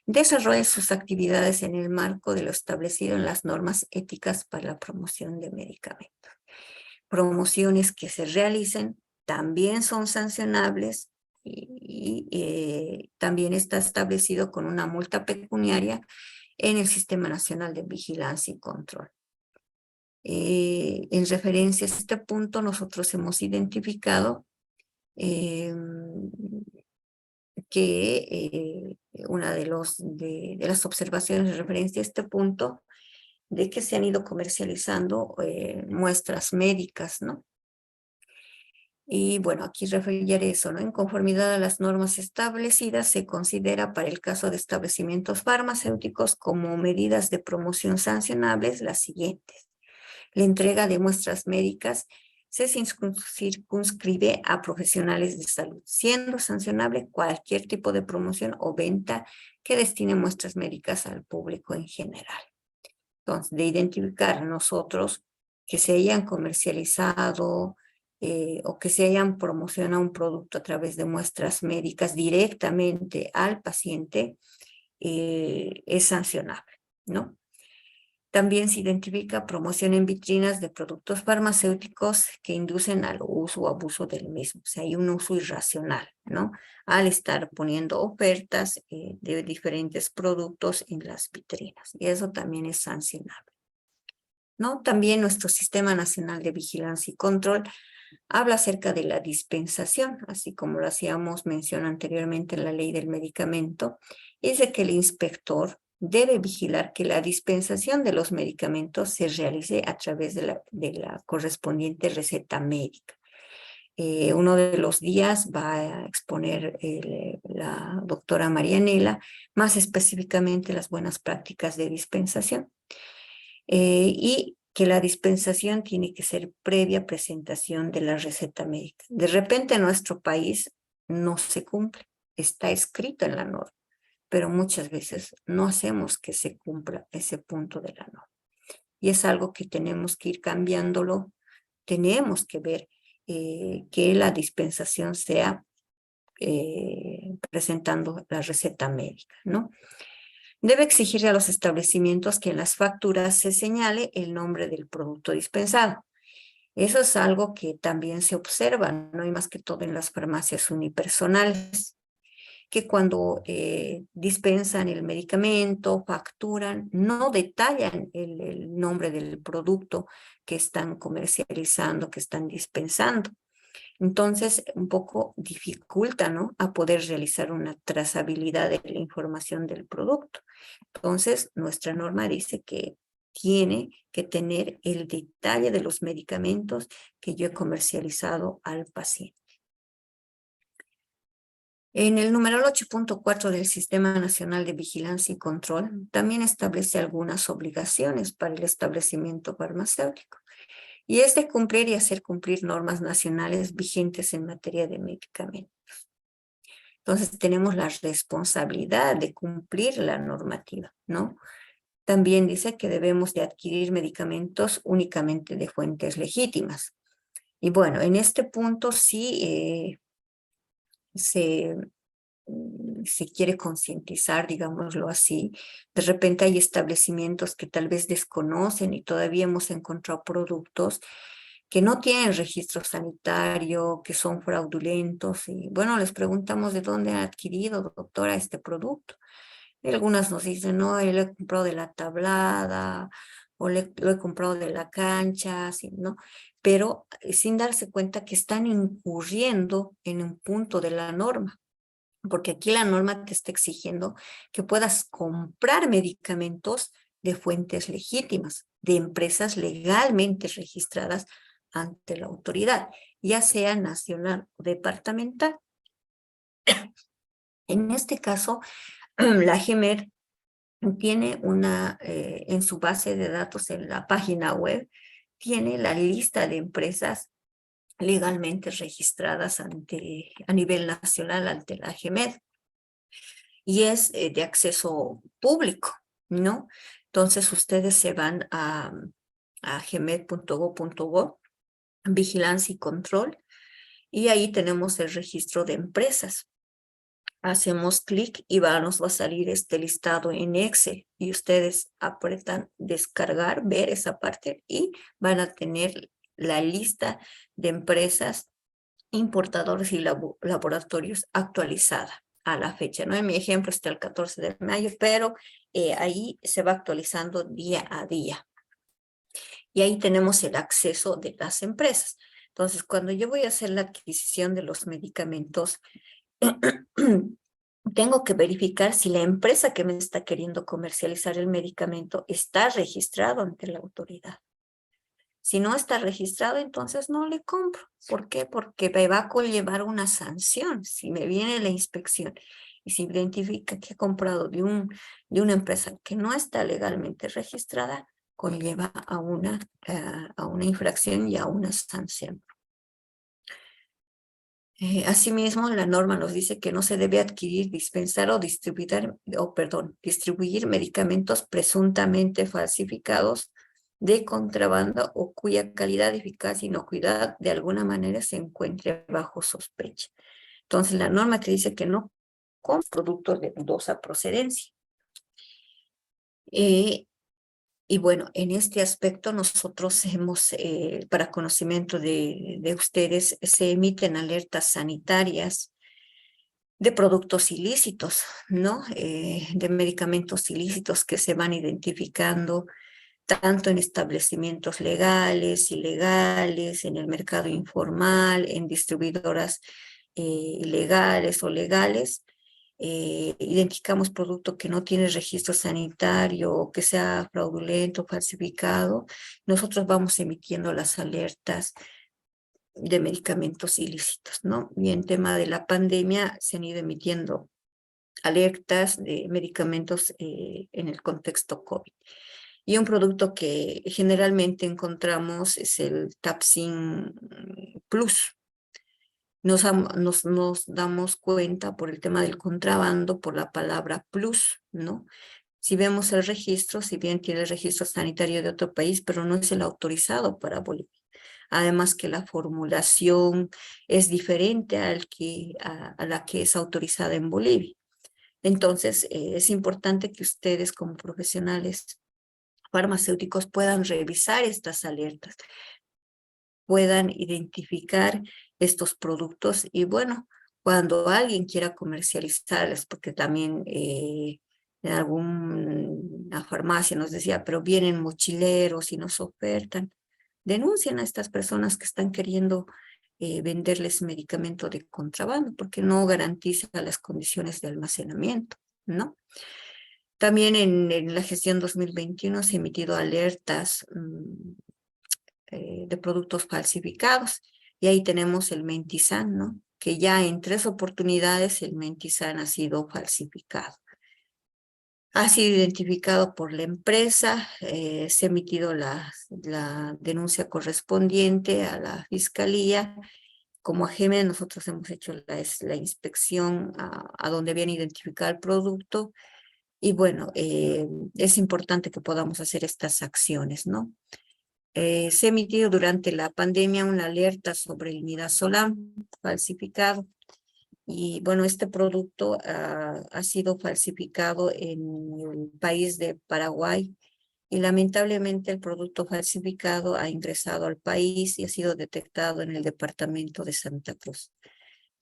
Speaker 2: desarrolle sus actividades en el marco de lo establecido en las normas éticas para la promoción de medicamentos. Promociones que se realicen también son sancionables y también está establecido con una multa pecuniaria en el Sistema Nacional de Vigilancia y Control. En referencia a este punto, nosotros hemos identificado que una de las observaciones en referencia a este punto, de que se han ido comercializando muestras médicas, ¿no? Y bueno, aquí referiré eso, ¿no? En conformidad a las normas establecidas, se considera para el caso de establecimientos farmacéuticos como medidas de promoción sancionables las siguientes. La entrega de muestras médicas se circunscribe a profesionales de salud, siendo sancionable cualquier tipo de promoción o venta que destine muestras médicas al público en general. Entonces, de identificar nosotros que se hayan comercializado o que se hayan promocionado un producto a través de muestras médicas directamente al paciente, es sancionable, ¿no? También se identifica promoción en vitrinas de productos farmacéuticos que inducen al uso o abuso del mismo. O sea, hay un uso irracional, ¿no? Al estar poniendo ofertas de diferentes productos en las vitrinas. Y eso también es sancionable, ¿no? También nuestro Sistema Nacional de Vigilancia y Control habla acerca de la dispensación, así como lo hacíamos mención anteriormente en la ley del medicamento, es de que el inspector debe vigilar que la dispensación de los medicamentos se realice a través de la correspondiente receta médica. Uno de los días va a exponer la doctora Marianela, más específicamente las buenas prácticas de dispensación. Y que la dispensación tiene que ser previa presentación de la receta médica. De repente en nuestro país no se cumple, está escrito en la norma, pero muchas veces no hacemos que se cumpla ese punto de la norma. Y es algo que tenemos que ir cambiándolo, tenemos que ver que la dispensación sea presentando la receta médica, ¿no? Debe exigirle a los establecimientos que en las facturas se señale el nombre del producto dispensado. Eso es algo que también se observa, ¿no? Y más que todo en las farmacias unipersonales, que cuando dispensan el medicamento, facturan, no detallan el nombre del producto que están comercializando, que están dispensando. Entonces, un poco dificulta, ¿no? A poder realizar una trazabilidad de la información del producto. Entonces, nuestra norma dice que tiene que tener el detalle de los medicamentos que yo he comercializado al paciente. En el numeral 8.4 del Sistema Nacional de Vigilancia y Control también establece algunas obligaciones para el establecimiento farmacéutico, y es de cumplir y hacer cumplir normas nacionales vigentes en materia de medicamentos. Entonces tenemos la responsabilidad de cumplir la normativa, ¿no? También dice que debemos de adquirir medicamentos únicamente de fuentes legítimas. Y bueno, en este punto sí se quiere concientizar, digámoslo así. De repente hay establecimientos que tal vez desconocen y todavía hemos encontrado productos que no tienen registro sanitario, que son fraudulentos. Y bueno, les preguntamos de dónde han adquirido, doctora, este producto. Y algunas nos dicen, no, yo lo he comprado de la tablada o lo he comprado de la cancha, así, ¿no? Pero sin darse cuenta que están incurriendo en un punto de la norma, porque aquí la norma te está exigiendo que puedas comprar medicamentos de fuentes legítimas, de empresas legalmente registradas ante la autoridad, ya sea nacional o departamental. En este caso, la GEMER tiene en su base de datos en la página web, tiene la lista de empresas legalmente registradas a nivel nacional ante la GEMED, y es de acceso público, ¿no? Entonces ustedes se van a gemed.go.go, vigilancia y control, y ahí tenemos el registro de empresas. Hacemos clic y nos va a salir este listado en Excel, y ustedes apretan descargar, ver esa parte, y van a tener la lista de empresas, importadores y laboratorios actualizada a la fecha, ¿no? En mi ejemplo está el 14 de mayo, pero ahí se va actualizando día a día. Y ahí tenemos el acceso de las empresas. Entonces, cuando yo voy a hacer la adquisición de los medicamentos, tengo que verificar si la empresa que me está queriendo comercializar el medicamento está registrado ante la autoridad. Si no está registrado, entonces no le compro. ¿Por qué? Porque me va a conllevar una sanción. Si me viene la inspección y se identifica que he comprado de una empresa que no está legalmente registrada, conlleva a una infracción y a una sanción. Asimismo, la norma nos dice que no se debe adquirir, dispensar o distribuir medicamentos presuntamente falsificados, de contrabando, o cuya calidad, eficacia y inocuidad de alguna manera se encuentre bajo sospecha. Entonces, la norma te dice que no con productos de dudosa procedencia. Y bueno, en este aspecto nosotros para conocimiento de ustedes, se emiten alertas sanitarias de productos ilícitos, ¿no? De medicamentos ilícitos que se van identificando tanto en establecimientos legales, ilegales, en el mercado informal, en distribuidoras ilegales o legales. Identificamos producto que no tiene registro sanitario o que sea fraudulento, falsificado, nosotros vamos emitiendo las alertas de medicamentos ilícitos, ¿no? Y en tema de la pandemia se han ido emitiendo alertas de medicamentos en el contexto COVID. Y un producto que generalmente encontramos es el Tapsin Plus. Nos damos cuenta por el tema del contrabando, por la palabra plus, ¿no? Si vemos el registro, si bien tiene el registro sanitario de otro país, pero no es el autorizado para Bolivia. Además que la formulación es diferente a la que es autorizada en Bolivia. Entonces, es importante que ustedes como profesionales farmacéuticos puedan revisar estas alertas, puedan identificar estos productos y bueno, cuando alguien quiera comercializarles, porque también en alguna farmacia nos decía, pero vienen mochileros y nos ofertan, denuncian a estas personas que están queriendo venderles medicamento de contrabando porque no garantiza las condiciones de almacenamiento, ¿no? También en la gestión 2021 se han emitido alertas de productos falsificados y ahí tenemos el Mentizan, ¿no? Que ya en 3 oportunidades el Mentizan ha sido falsificado. Ha sido identificado por la empresa, se ha emitido la denuncia correspondiente a la fiscalía. Como AGEME nosotros hemos hecho la inspección a donde habían identificado el producto y bueno, es importante que podamos hacer estas acciones, ¿no? Se ha emitido durante la pandemia una alerta sobre el midazolam falsificado. Y bueno, este producto ha sido falsificado en el país de Paraguay y lamentablemente el producto falsificado ha ingresado al país y ha sido detectado en el departamento de Santa Cruz.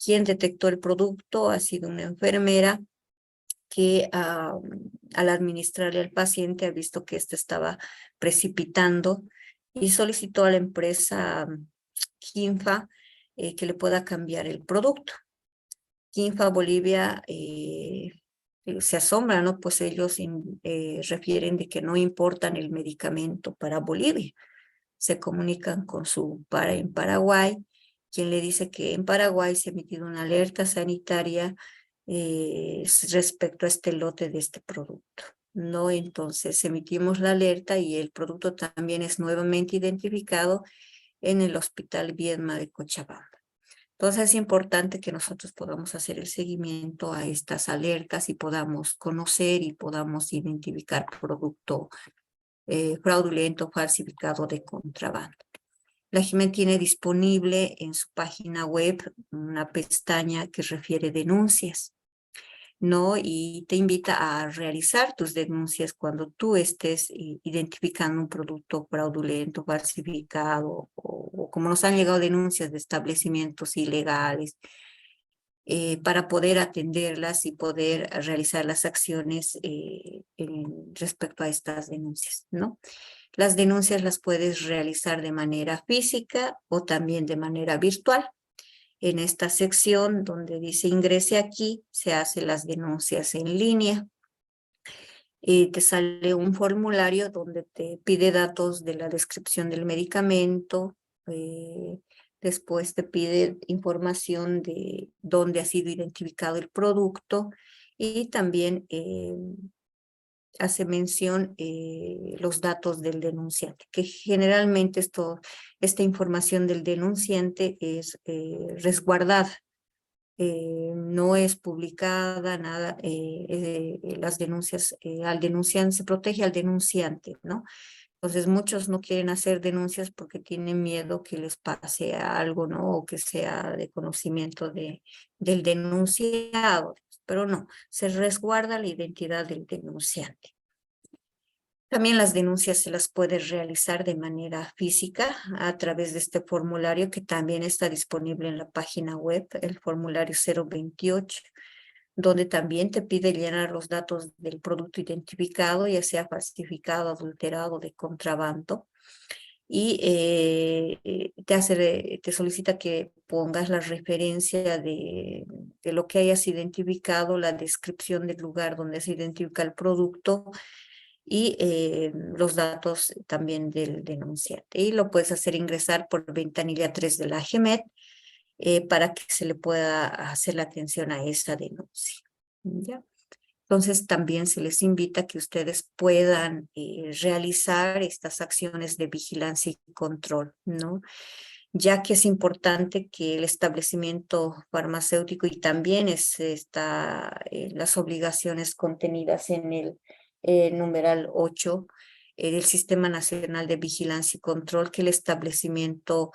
Speaker 2: Quien detectó el producto ha sido una enfermera que al administrarle al paciente ha visto que éste estaba precipitando y solicitó a la empresa Quinfa que le pueda cambiar el producto. Quinfa Bolivia se asombra, ¿no? Pues ellos refieren de que no importan el medicamento para Bolivia. Se comunican con su par en Paraguay, quien le dice que en Paraguay se ha emitido una alerta sanitaria respecto a este lote de este producto. No, entonces emitimos la alerta y el producto también es nuevamente identificado en el Hospital Viedma de Cochabamba. Entonces es importante que nosotros podamos hacer el seguimiento a estas alertas y podamos conocer y podamos identificar producto fraudulento, falsificado de contrabando. La JIMED tiene disponible en su página web una pestaña que refiere denuncias, ¿no? Y te invita a realizar tus denuncias cuando tú estés identificando un producto fraudulento, falsificado, o como nos han llegado denuncias de establecimientos ilegales, para poder atenderlas y poder realizar las acciones respecto a estas denuncias, ¿no? Las denuncias las puedes realizar de manera física o también de manera virtual. En esta sección donde dice ingrese aquí, se hacen las denuncias en línea. Te sale un formulario donde te pide datos de la descripción del medicamento, después te pide información de dónde ha sido identificado el producto y también hace mención los datos del denunciante, que generalmente esta información del denunciante es resguardada, no es publicada, nada, las denuncias al denunciante, se protege al denunciante, ¿no? Entonces muchos no quieren hacer denuncias porque tienen miedo que les pase algo, ¿no? O que sea de conocimiento del denunciado, pero no, se resguarda la identidad del denunciante. También las denuncias se las puede realizar de manera física a través de este formulario que también está disponible en la página web, el formulario 028, donde también te pide llenar los datos del producto identificado, ya sea falsificado, adulterado, de contrabando, y te solicita que pongas la referencia de lo que hayas identificado, la descripción del lugar donde se identifica el producto, y los datos también del denunciante. Y lo puedes hacer ingresar por ventanilla 3 de la AGEMED para que se le pueda hacer la atención a esa denuncia. ¿Ya? Entonces también se les invita a que ustedes puedan realizar estas acciones de vigilancia y control, ¿no? Ya que es importante que el establecimiento farmacéutico y también las obligaciones contenidas en el numeral 8 del Sistema Nacional de Vigilancia y Control, que el establecimiento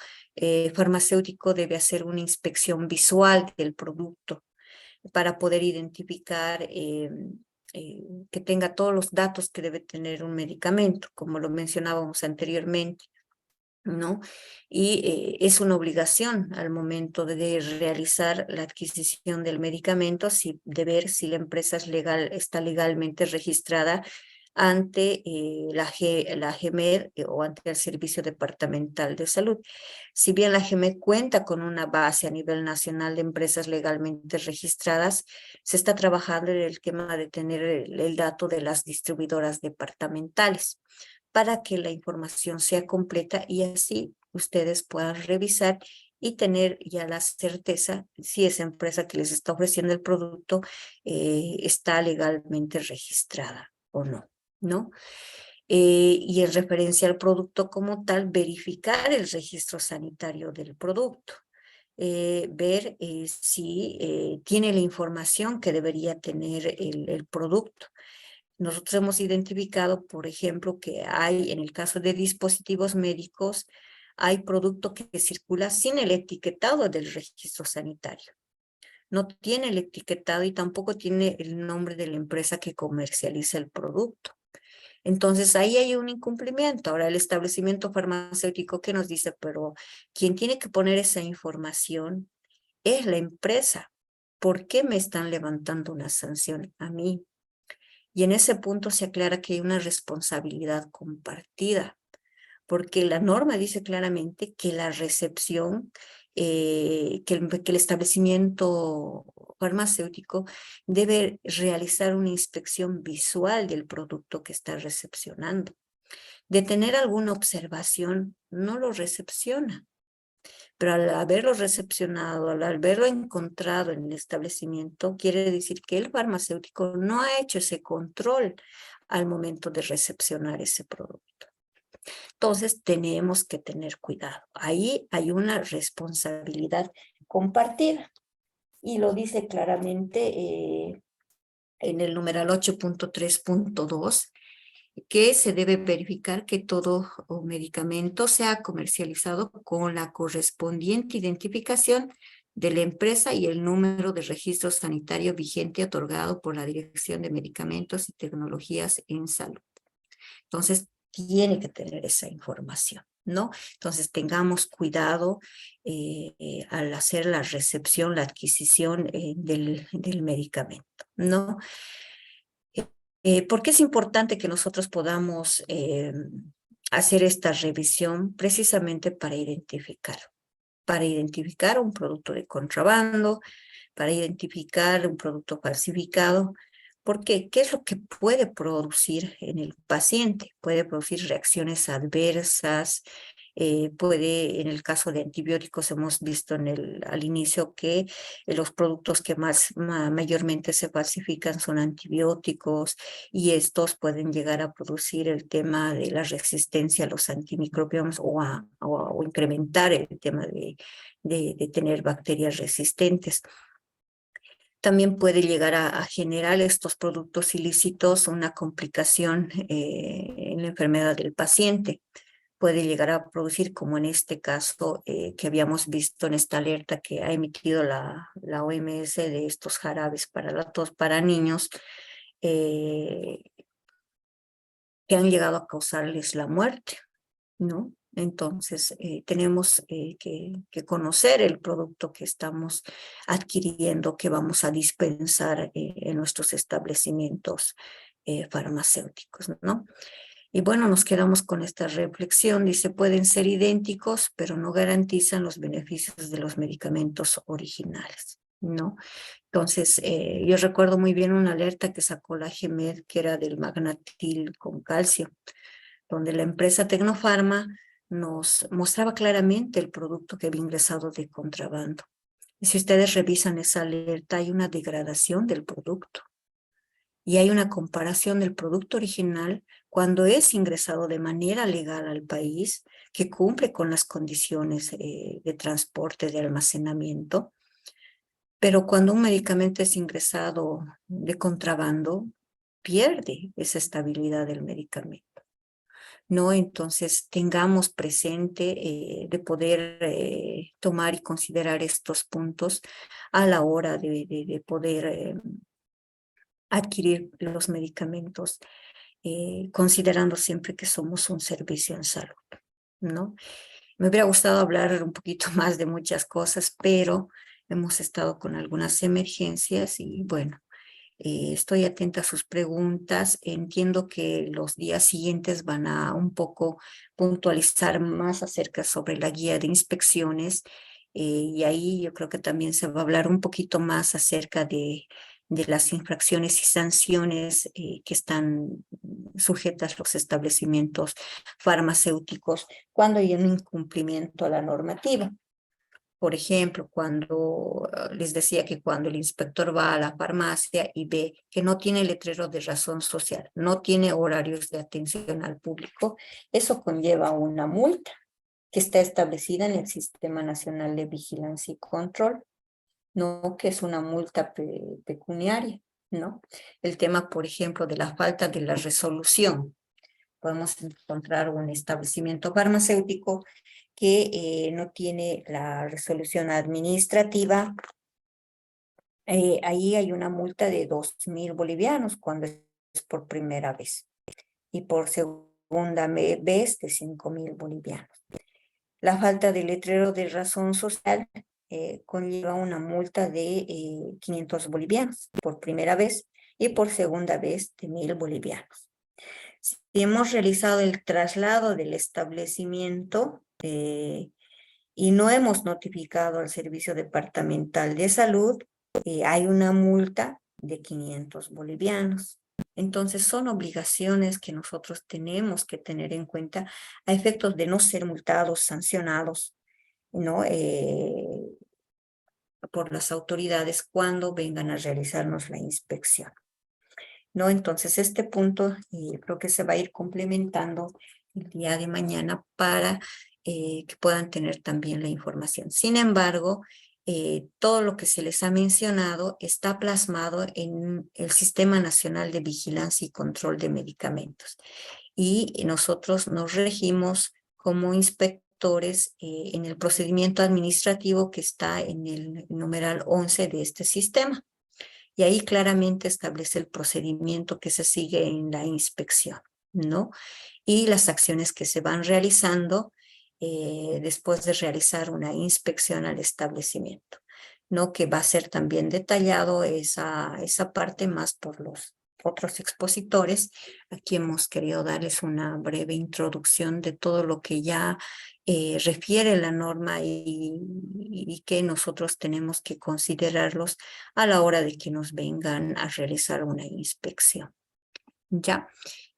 Speaker 2: farmacéutico debe hacer una inspección visual del producto para poder identificar que tenga todos los datos que debe tener un medicamento, como lo mencionábamos anteriormente. ¿no? Y es una obligación al momento de realizar la adquisición del medicamento, de ver si la empresa está legalmente registrada ante la GEMED o ante el Servicio Departamental de Salud. Si bien la GEMED cuenta con una base a nivel nacional de empresas legalmente registradas, se está trabajando en el tema de tener el dato de las distribuidoras departamentales para que la información sea completa y así ustedes puedan revisar y tener ya la certeza si esa empresa que les está ofreciendo el producto está legalmente registrada o no, ¿no? Y en referencia al producto como tal, verificar el registro sanitario del producto. Ver si tiene la información que debería tener el producto. Nosotros hemos identificado, por ejemplo, que hay, en el caso de dispositivos médicos, hay producto que circula sin el etiquetado del registro sanitario. No tiene el etiquetado y tampoco tiene el nombre de la empresa que comercializa el producto. Entonces, ahí hay un incumplimiento. Ahora, el establecimiento farmacéutico que nos dice, pero quien tiene que poner esa información es la empresa. ¿Por qué me están levantando una sanción a mí? Y en ese punto se aclara que hay una responsabilidad compartida, porque la norma dice claramente que la recepción, que el establecimiento farmacéutico debe realizar una inspección visual del producto que está recepcionando. De tener alguna observación, no lo recepciona. Pero al haberlo recepcionado, al haberlo encontrado en el establecimiento, quiere decir que el farmacéutico no ha hecho ese control al momento de recepcionar ese producto. Entonces, tenemos que tener cuidado. Ahí hay una responsabilidad compartida y lo dice claramente en el numeral 8.3.2, que se debe verificar que todo medicamento sea comercializado con la correspondiente identificación de la empresa y el número de registro sanitario vigente otorgado por la Dirección de Medicamentos y Tecnologías en Salud. Entonces, tiene que tener esa información, ¿no? Entonces, tengamos cuidado al hacer la recepción, la adquisición del medicamento, ¿no? ¿Por qué es importante que nosotros podamos hacer esta revisión? Precisamente para identificar un producto de contrabando, para identificar un producto falsificado. ¿Por qué? ¿Qué es lo que puede producir en el paciente? Puede producir reacciones adversas, en el caso de antibióticos hemos visto al inicio que los productos que mayormente se falsifican son antibióticos y estos pueden llegar a producir el tema de la resistencia a los antimicrobianos o incrementar el tema de tener bacterias resistentes. También puede llegar a generar estos productos ilícitos una complicación en la enfermedad del paciente. Puede llegar a producir, como en este caso que habíamos visto en esta alerta que ha emitido la OMS de estos jarabes para la tos para niños, que han llegado a causarles la muerte, ¿no? Entonces, tenemos que conocer el producto que estamos adquiriendo, que vamos a dispensar en nuestros establecimientos farmacéuticos, ¿no? Y bueno, nos quedamos con esta reflexión. Dice, pueden ser idénticos, pero no garantizan los beneficios de los medicamentos originales, ¿no? Entonces, yo recuerdo muy bien una alerta que sacó la GEMED, que era del Magnatil con calcio, donde la empresa Tecnofarma nos mostraba claramente el producto que había ingresado de contrabando. Y si ustedes revisan esa alerta, hay una degradación del producto y hay una comparación del producto original cuando es ingresado de manera legal al país, que cumple con las condiciones de transporte, de almacenamiento, pero cuando un medicamento es ingresado de contrabando, pierde esa estabilidad del medicamento. ¿No? Entonces, tengamos presente de poder tomar y considerar estos puntos a la hora de poder adquirir los medicamentos, considerando siempre que somos un servicio en salud, ¿no? Me hubiera gustado hablar un poquito más de muchas cosas, pero hemos estado con algunas emergencias y bueno, estoy atenta a sus preguntas. Entiendo que los días siguientes van a un poco puntualizar más acerca sobre la guía de inspecciones y ahí yo creo que también se va a hablar un poquito más acerca de las infracciones y sanciones que están sujetas los establecimientos farmacéuticos cuando hay un incumplimiento a la normativa. Por ejemplo, cuando les decía que cuando el inspector va a la farmacia y ve que no tiene letrero de razón social, no tiene horarios de atención al público, eso conlleva una multa que está establecida en el Sistema Nacional de Vigilancia y Control, ¿no? Que es una multa pecuniaria, ¿no? El tema, por ejemplo, de la falta de la resolución. Podemos encontrar un establecimiento farmacéutico que no tiene la resolución administrativa. Ahí hay una multa de 2.000 bolivianos cuando es por primera vez y por segunda vez de 5.000 bolivianos. La falta de letrero de razón social conlleva una multa de 500 bolivianos por primera vez y por segunda vez de 1.000 bolivianos. Si hemos realizado el traslado del establecimiento y no hemos notificado al Servicio Departamental de Salud, hay una multa de 500 bolivianos. Entonces son obligaciones que nosotros tenemos que tener en cuenta a efectos de no ser multados, sancionados, ¿no? Por las autoridades cuando vengan a realizarnos la inspección, ¿no? Entonces este punto creo que se va a ir complementando el día de mañana para que puedan tener también la información. Sin embargo, todo lo que se les ha mencionado está plasmado en el Sistema Nacional de Vigilancia y Control de Medicamentos. Y nosotros nos regimos como inspectores en el procedimiento administrativo que está en el numeral 11 de este sistema. Y ahí claramente establece el procedimiento que se sigue en la inspección, ¿no? Y las acciones que se van realizando después de realizar una inspección al establecimiento, ¿no? Que va a ser también detallado esa parte más por los otros expositores. Aquí hemos querido darles una breve introducción de todo lo que ya refiere la norma y que nosotros tenemos que considerarlos a la hora de que nos vengan a realizar una inspección. Ya,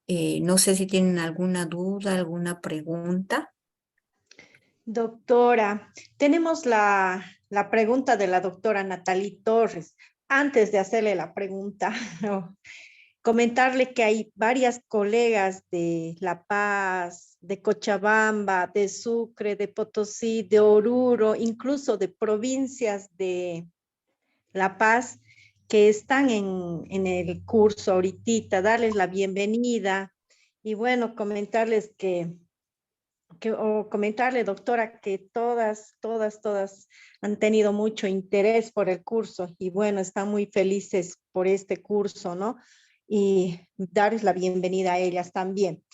Speaker 2: no sé si tienen alguna duda, alguna pregunta.
Speaker 1: Doctora, tenemos la pregunta de la doctora Natalie Torres. Antes de hacerle la pregunta, comentarle que hay varias colegas de La Paz, de Cochabamba, de Sucre, de Potosí, de Oruro, incluso de provincias de La Paz, que están en el curso ahorita, darles la bienvenida y bueno, comentarles o comentarle, doctora, que todas han tenido mucho interés por el curso y bueno, están muy felices por este curso, ¿no? Y darles la bienvenida a ellas también.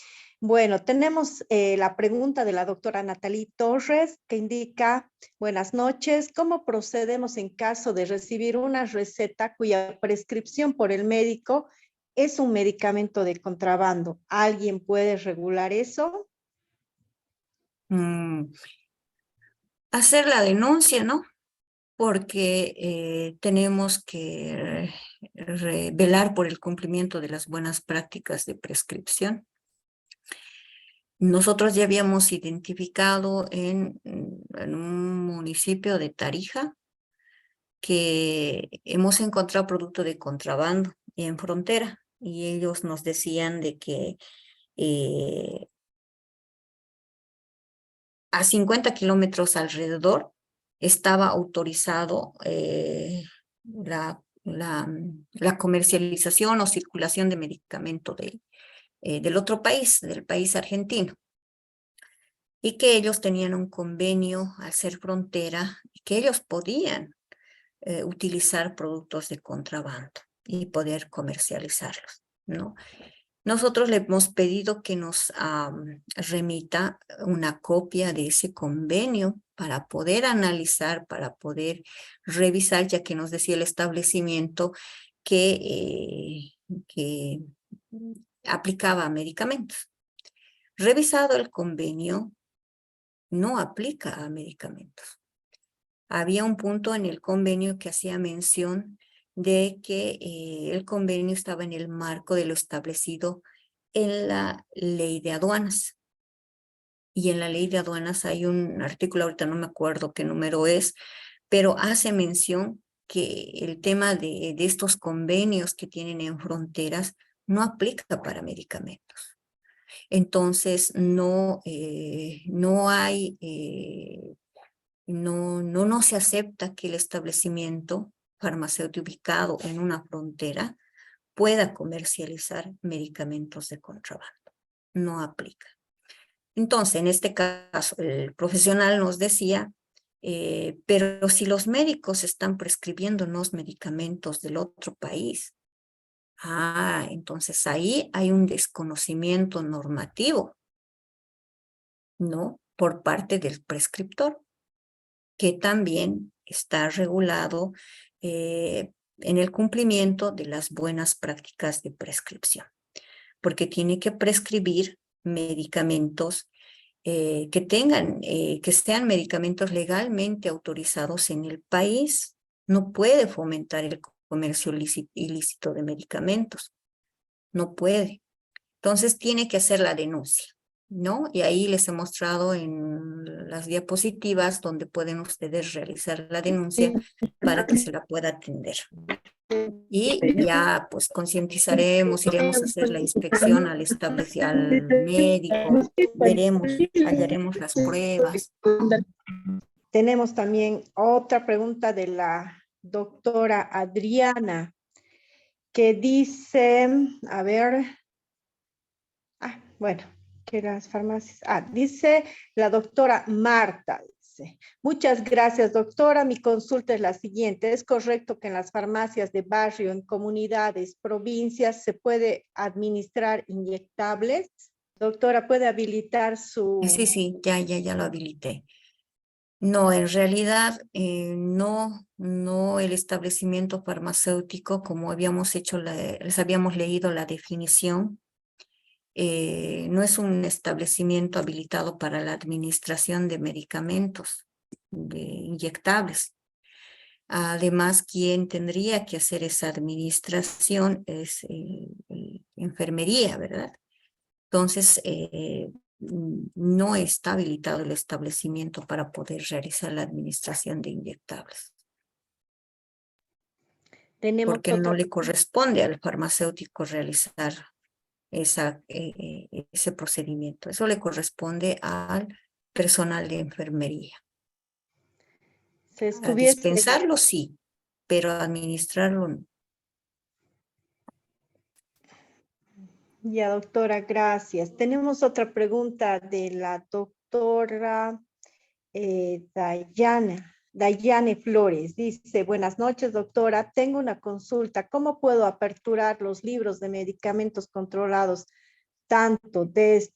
Speaker 1: Bueno, tenemos la pregunta de la doctora Natalie Torres que indica, buenas noches, ¿cómo procedemos en caso de recibir una receta cuya prescripción por el médico es un medicamento de contrabando? ¿Alguien puede regular eso?
Speaker 2: Hacer la denuncia, ¿no? Porque tenemos que velar por el cumplimiento de las buenas prácticas de prescripción. Nosotros ya habíamos identificado en un municipio de Tarija que hemos encontrado producto de contrabando en frontera y ellos nos decían de que a 50 kilómetros alrededor estaba autorizado la comercialización o circulación de medicamento del otro país, del país argentino, y que ellos tenían un convenio al ser frontera y que ellos podían utilizar productos de contrabando y poder comercializarlos, ¿no? Nosotros le hemos pedido que nos remita una copia de ese convenio para poder analizar, para poder revisar, ya que nos decía el establecimiento que aplicaba medicamentos. Revisado el convenio, no aplica a medicamentos. Había un punto en el convenio que hacía mención de que el convenio estaba en el marco de lo establecido en la ley de aduanas. Y en la ley de aduanas hay un artículo, ahorita no me acuerdo qué número es, pero hace mención que el tema de estos convenios que tienen en fronteras no aplica para medicamentos. Entonces, no se acepta que el establecimiento farmacéutico ubicado en una frontera pueda comercializar medicamentos de contrabando. No aplica. Entonces, en este caso, el profesional nos decía, pero si los médicos están prescribiéndonos medicamentos del otro país, entonces ahí hay un desconocimiento normativo, ¿no? Por parte del prescriptor, que también está regulado en el cumplimiento de las buenas prácticas de prescripción, porque tiene que prescribir medicamentos que sean medicamentos legalmente autorizados en el país. No puede fomentar el comercio ilícito de medicamentos, no puede. Entonces tiene que hacer la denuncia, ¿no? Y ahí les he mostrado en las diapositivas donde pueden ustedes realizar la denuncia para que se la pueda atender. Y ya pues concientizaremos, iremos a hacer la inspección al médico, veremos, hallaremos las pruebas.
Speaker 1: Tenemos también otra pregunta de la doctora Adriana, que dice, a ver, bueno, que las farmacias, dice la doctora Marta, dice, muchas gracias, doctora, mi consulta es la siguiente, ¿es correcto que en las farmacias de barrio, en comunidades, provincias, se puede administrar inyectables? Doctora, ¿puede habilitar su...?
Speaker 2: Sí, ya lo habilité. No, en realidad no el establecimiento farmacéutico, como habíamos hecho, les habíamos leído la definición, no es un establecimiento habilitado para la administración de medicamentos de inyectables. Además, quien tendría que hacer esa administración es enfermería, ¿verdad? Entonces, no está habilitado el establecimiento para poder realizar la administración de inyectables.
Speaker 1: Tenemos
Speaker 2: Porque no le corresponde al farmacéutico realizar ese procedimiento. Eso le corresponde al personal de enfermería. A dispensarlo sí, pero administrarlo no.
Speaker 1: Ya, doctora, gracias. Tenemos otra pregunta de la doctora Dayane Flores. Dice, buenas noches, doctora. Tengo una consulta. ¿Cómo puedo aperturar los libros de medicamentos controlados, tanto de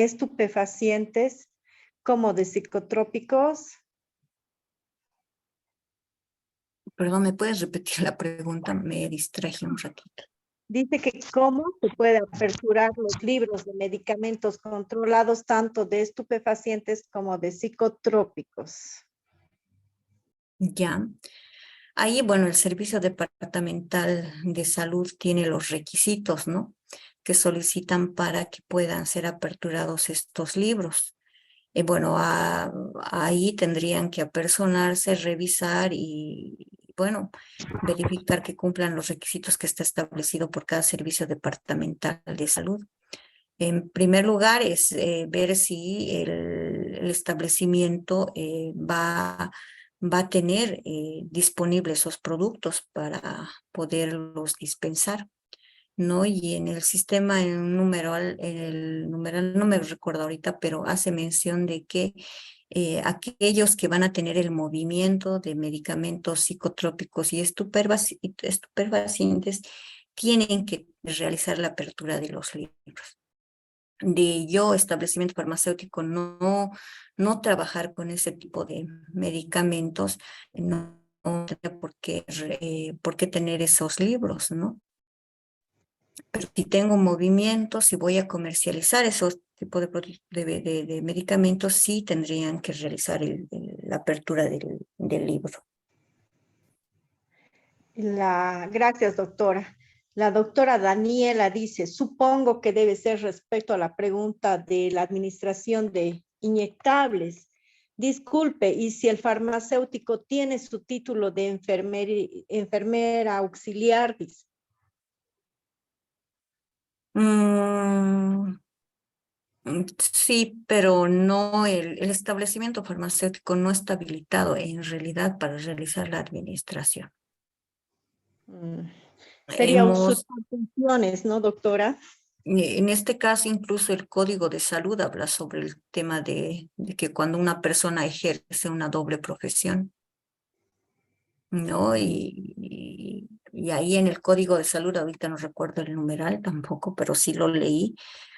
Speaker 1: estupefacientes como de psicotrópicos?
Speaker 2: Perdón, ¿me puedes repetir la pregunta? Me distraje un ratito.
Speaker 1: Dice que cómo se puede aperturar los libros de medicamentos controlados tanto de estupefacientes como de psicotrópicos.
Speaker 2: Ya. Ahí, bueno, el Servicio Departamental de Salud tiene los requisitos, ¿no? Que solicitan para que puedan ser aperturados estos libros. Bueno, ahí tendrían que apersonarse, revisar y, bueno, verificar que cumplan los requisitos que está establecido por cada servicio departamental de salud. En primer lugar, es ver si el establecimiento va a tener disponibles esos productos para poderlos dispensar, ¿no? Y en el sistema, en el numeral, no me recuerdo ahorita, pero hace mención de que aquellos que van a tener el movimiento de medicamentos psicotrópicos y estupefacientes tienen que realizar la apertura de los libros. De yo, establecimiento farmacéutico, no trabajar con ese tipo de medicamentos, no tendría por qué tener esos libros, ¿no? Pero si tengo movimientos, si voy a comercializar esos tipos de medicamentos, sí tendrían que realizar la apertura del libro.
Speaker 1: Gracias, doctora. La doctora Daniela dice, supongo que debe ser respecto a la pregunta de la administración de inyectables. Disculpe, y si el farmacéutico tiene su título de enfermera auxiliar, dice.
Speaker 2: Sí, pero no, el establecimiento farmacéutico no está habilitado en realidad para realizar la administración.
Speaker 1: Sería sus
Speaker 2: Hemos,
Speaker 1: funciones, ¿no, doctora?
Speaker 2: en este caso, incluso el Código de Salud habla sobre el tema de que cuando una persona ejerce una doble profesión, ¿no? Y ahí en el Código de Salud, ahorita no recuerdo el numeral tampoco, pero sí lo leí,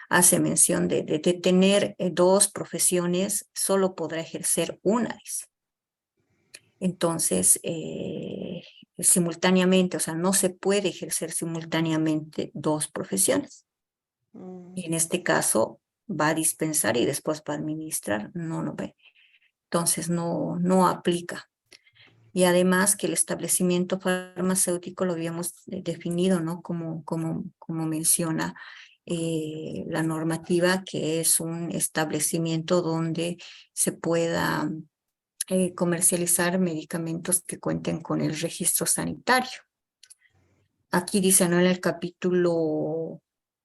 Speaker 2: hace mención de tener dos profesiones, solo podrá ejercer una. Dice. Entonces, simultáneamente, o sea, no se puede ejercer simultáneamente dos profesiones. Y en este caso, va a dispensar y después va a administrar, no lo ve. Entonces, no aplica. Y además que el establecimiento farmacéutico lo habíamos definido, ¿no? Como menciona la normativa, que es un establecimiento donde se pueda comercializar medicamentos que cuenten con el registro sanitario. Aquí dice, ¿no? En el capítulo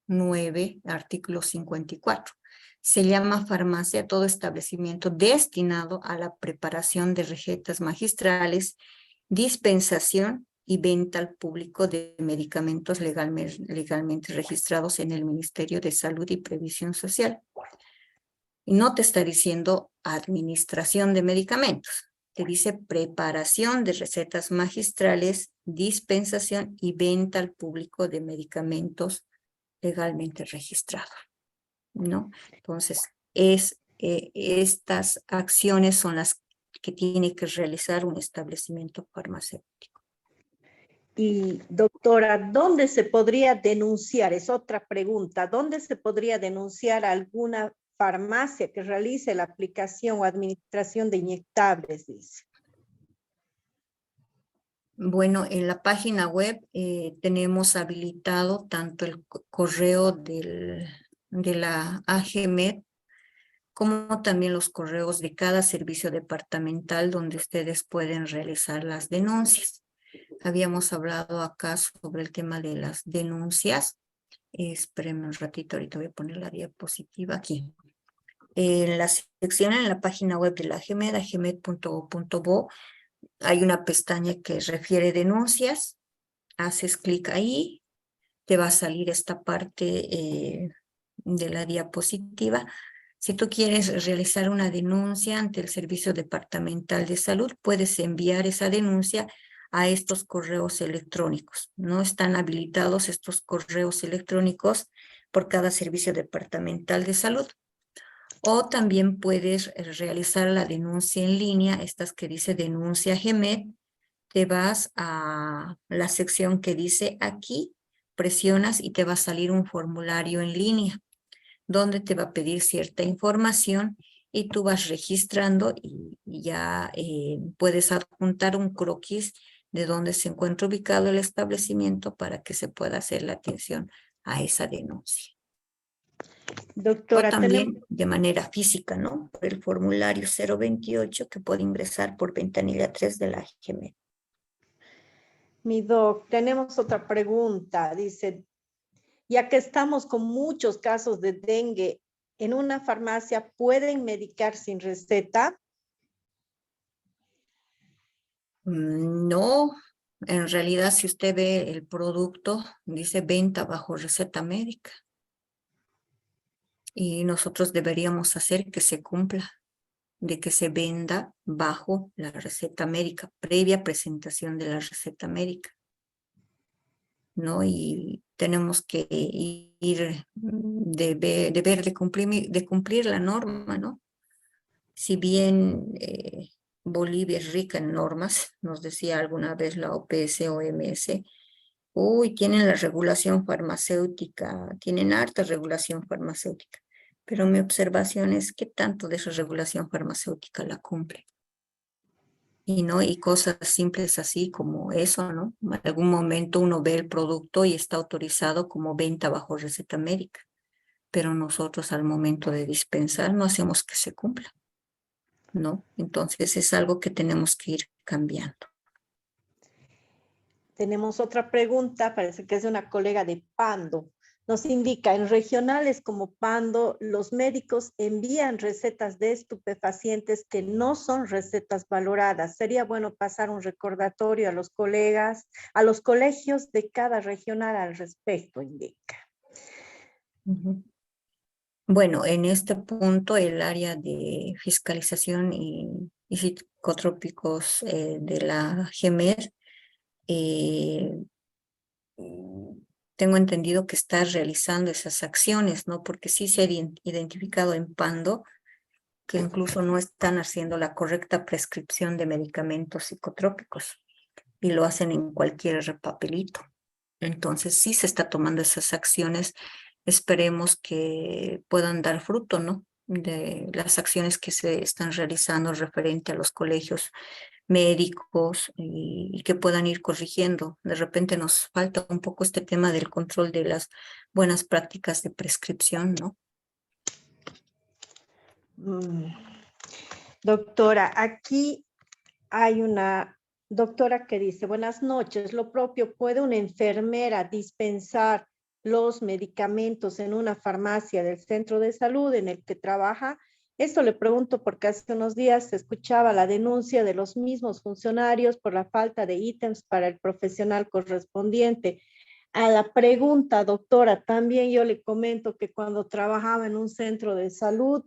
Speaker 2: 9, artículo 54. Se llama farmacia todo establecimiento destinado a la preparación de recetas magistrales, dispensación y venta al público de medicamentos legalmente registrados en el Ministerio de Salud y Previsión Social. Y no te está diciendo administración de medicamentos, te dice preparación de recetas magistrales, dispensación y venta al público de medicamentos legalmente registrados, ¿no? Entonces, estas acciones son las que tiene que realizar un establecimiento farmacéutico.
Speaker 1: Y doctora, ¿dónde se podría denunciar? Es otra pregunta. ¿Dónde se podría denunciar alguna farmacia que realice la aplicación o administración de inyectables, dice?
Speaker 2: Bueno, en la página web tenemos habilitado tanto el correo de la AGMED como también los correos de cada servicio departamental donde ustedes pueden realizar las denuncias. Habíamos hablado acá sobre el tema de las denuncias. Espérenme un ratito, ahorita voy a poner la diapositiva aquí. En la sección en la página web de la AGMED, agmed.go.bo, hay una pestaña que refiere denuncias. Haces clic ahí, te va a salir esta parte de la diapositiva. Si tú quieres realizar una denuncia ante el Servicio Departamental de Salud, puedes enviar esa denuncia a estos correos electrónicos. No están habilitados estos correos electrónicos por cada Servicio Departamental de Salud. O también puedes realizar la denuncia en línea, estas que dice denuncia GEMED, te vas a la sección que dice aquí, presionas y te va a salir un formulario en línea donde te va a pedir cierta información y tú vas registrando y ya puedes adjuntar un croquis de dónde se encuentra ubicado el establecimiento para que se pueda hacer la atención a esa denuncia. O
Speaker 1: Doctora, tenemos,
Speaker 2: también de manera física, ¿no? Por el formulario 028 que puede ingresar por ventanilla 3 de la GME.
Speaker 1: tenemos otra pregunta. Dice, ya que estamos con muchos casos de dengue, ¿en una farmacia pueden medicar sin receta?
Speaker 2: No, en realidad si usted ve el producto, dice venta bajo receta médica. Y nosotros deberíamos hacer que se cumpla, de que se venda bajo la receta médica, previa presentación de la receta médica. ¿no? Y tenemos que ir de cumplir la norma, ¿no? Si bien Bolivia es rica en normas, nos decía alguna vez la OPS, OMS, uy, tienen la regulación farmacéutica, tienen harta regulación farmacéutica, pero mi observación es qué tanto de esa regulación farmacéutica la cumple. Y no, y cosas simples así como eso, ¿no? En algún momento uno ve el producto y está autorizado como venta bajo receta médica, pero nosotros al momento de dispensar no hacemos que se cumpla, ¿no? Entonces es algo que tenemos que ir cambiando.
Speaker 1: Tenemos otra pregunta, parece que es de una colega de Pando. Nos indica, en regionales como Pando, los médicos envían recetas de estupefacientes que no son recetas valoradas. Sería bueno pasar un recordatorio a los colegas, a los colegios de cada regional al respecto, indica.
Speaker 2: Ujú. Bueno, en este punto el área de fiscalización y psicotrópicos de la GEMER mm, tengo entendido que está realizando esas acciones, ¿no? Porque sí se ha identificado en Pando que incluso no están haciendo la correcta prescripción de medicamentos psicotrópicos y lo hacen en cualquier repapelito. Entonces sí se está tomando esas acciones. Esperemos que puedan dar fruto, ¿no? De las acciones que se están realizando referente a los colegios médicos y que puedan ir corrigiendo. De repente nos falta un poco este tema del control de las buenas prácticas de prescripción, ¿no?
Speaker 1: Mm. Doctora, aquí hay una doctora que dice, buenas noches, lo propio, ¿puede una enfermera dispensar los medicamentos en una farmacia del centro de salud en el que trabaja? Esto le pregunto porque hace unos días se escuchaba la denuncia de los mismos funcionarios por la falta de ítems para el profesional correspondiente. A la pregunta, doctora, también yo le comento que cuando trabajaba en un centro de salud,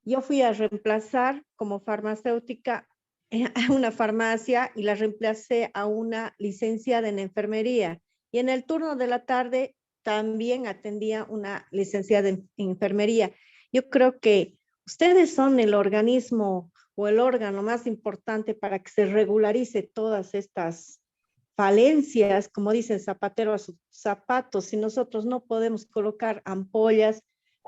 Speaker 1: yo fui a reemplazar como farmacéutica a una farmacia y la reemplacé a una licenciada en enfermería. Y en el turno de la tarde también atendía una licenciada en enfermería. Yo creo que ustedes son el organismo o el órgano más importante para que se regularice todas estas falencias, como dicen zapatero a sus zapatos. Si nosotros no podemos colocar ampollas,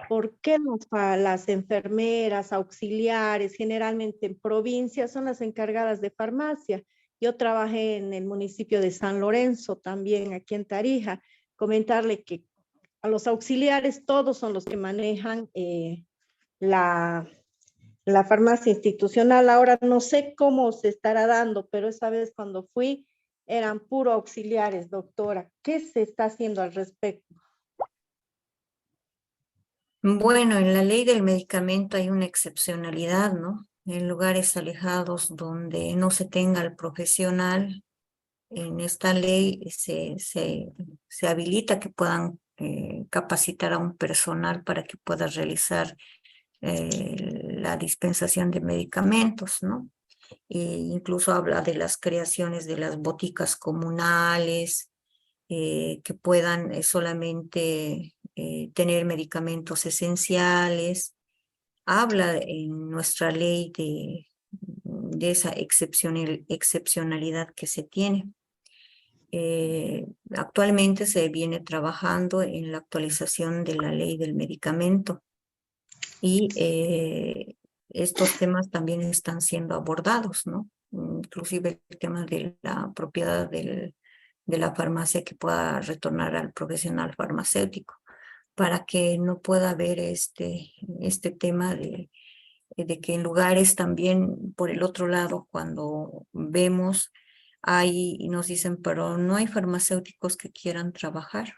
Speaker 1: ¿por qué las enfermeras, auxiliares, generalmente en provincias, son las encargadas de farmacia? Yo trabajé en el municipio de San Lorenzo, también aquí en Tarija. Comentarle que a los auxiliares todos son los que manejan la, la farmacia institucional. Ahora no sé cómo se estará dando, pero esa vez cuando fui eran puro auxiliares, doctora. ¿Qué se está haciendo al respecto?
Speaker 2: Bueno, en la ley del medicamento hay una excepcionalidad, ¿no? En lugares alejados donde no se tenga el profesional, en esta ley se habilita que puedan capacitar a un personal para que pueda realizar la dispensación de medicamentos, ¿no? Incluso habla de las creaciones de las boticas comunales, que puedan solamente tener medicamentos esenciales. Habla en nuestra ley de esa excepcionalidad que se tiene. Actualmente se viene trabajando en la actualización de la ley del medicamento y estos temas también están siendo abordados, ¿no? Inclusive el tema de la propiedad de la farmacia que pueda retornar al profesional farmacéutico para que no pueda haber este tema de que en lugares también, por el otro lado, cuando vemos, hay y nos dicen, pero no hay farmacéuticos que quieran trabajar.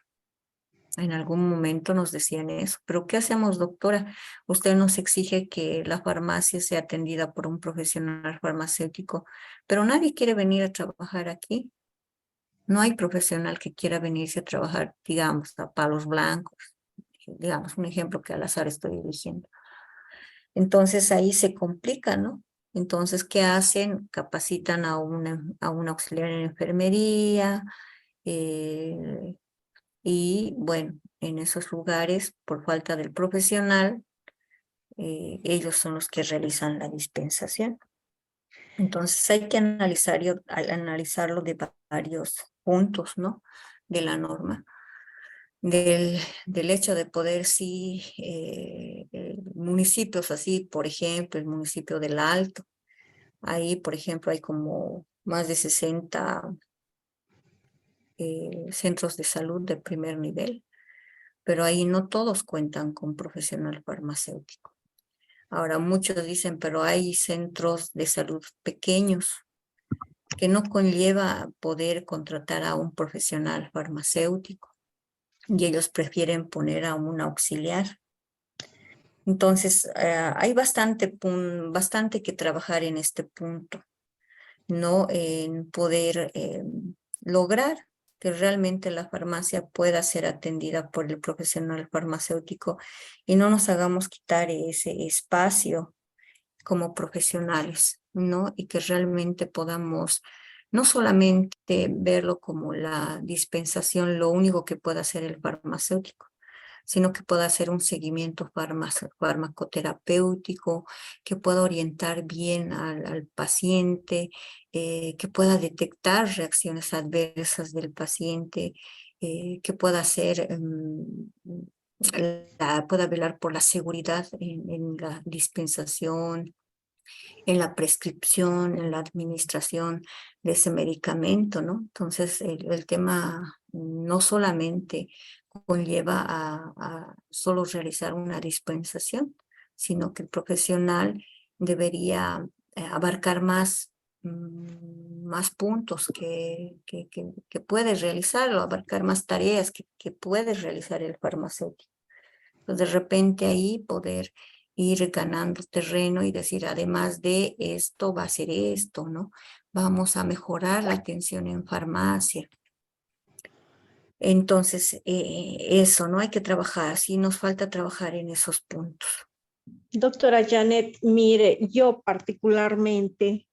Speaker 2: En algún momento nos decían eso, pero ¿qué hacemos, doctora? Usted nos exige que la farmacia sea atendida por un profesional farmacéutico, pero nadie quiere venir a trabajar aquí. No hay profesional que quiera venirse a trabajar, digamos, a palos blancos, digamos, un ejemplo que al azar estoy eligiendo. Entonces ahí se complica, ¿no? Entonces, ¿qué hacen? Capacitan a una auxiliar en enfermería, Y bueno, en esos lugares, por falta del profesional, ellos son los que realizan la dispensación. Entonces hay que analizarlo de varios puntos, ¿no? De la norma. Del hecho de poder, sí, municipios así, por ejemplo, el municipio del Alto, ahí, por ejemplo, hay como más de 60 centros de salud de primer nivel, pero ahí no todos cuentan con profesional farmacéutico. Ahora, muchos dicen, pero hay centros de salud pequeños que no conlleva poder contratar a un profesional farmacéutico y ellos prefieren poner a un auxiliar. Entonces, hay bastante que trabajar en este punto, ¿no? En poder lograr que realmente la farmacia pueda ser atendida por el profesional farmacéutico y no nos hagamos quitar ese espacio como profesionales, ¿no? Y que realmente podamos no solamente verlo como la dispensación, lo único que pueda hacer el farmacéutico, sino que pueda hacer un seguimiento farmacoterapéutico, que pueda orientar bien al paciente, que pueda detectar reacciones adversas del paciente, que pueda hacer, pueda velar por la seguridad en la dispensación, en la prescripción, en la administración de ese medicamento, ¿no? Entonces, el tema no solamente conlleva a solo realizar una dispensación, sino que el profesional debería abarcar más puntos que puede realizar o abarcar más tareas que puede realizar el farmacéutico. Entonces, de repente ahí poder ir ganando terreno y decir, además de esto, va a ser esto, ¿no? Vamos a mejorar la atención en farmacia. Entonces, eso, ¿no? Hay que trabajar, sí nos falta trabajar en esos puntos.
Speaker 1: Doctora Janet, mire, yo particularmente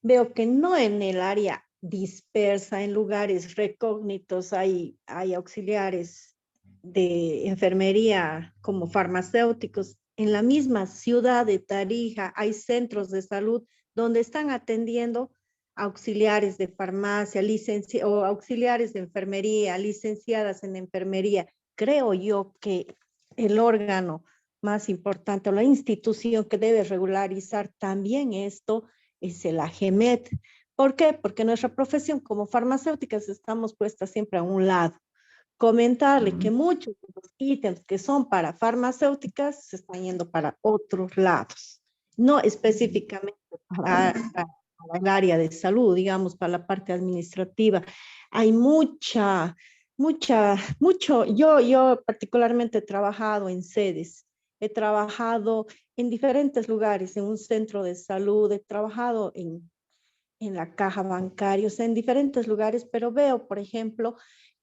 Speaker 1: veo que no en el área dispersa, en lugares recógnitos, hay auxiliares de enfermería como farmacéuticos. En la misma ciudad de Tarija hay centros de salud donde están atendiendo auxiliares de farmacia, o auxiliares de enfermería, licenciadas en enfermería. Creo yo que el órgano más importante, o la institución que debe regularizar también esto, es el AGEMET. ¿Por qué? Porque nuestra profesión como farmacéuticas estamos puestas siempre a un lado. Comentarle que muchos de los ítems que son para farmacéuticas se están yendo para otros lados, no específicamente para el área de salud, digamos, para la parte administrativa. Hay yo particularmente he trabajado en sedes, he trabajado en diferentes lugares, en un centro de salud, he trabajado en la caja bancaria, o sea, en diferentes lugares, pero veo, por ejemplo,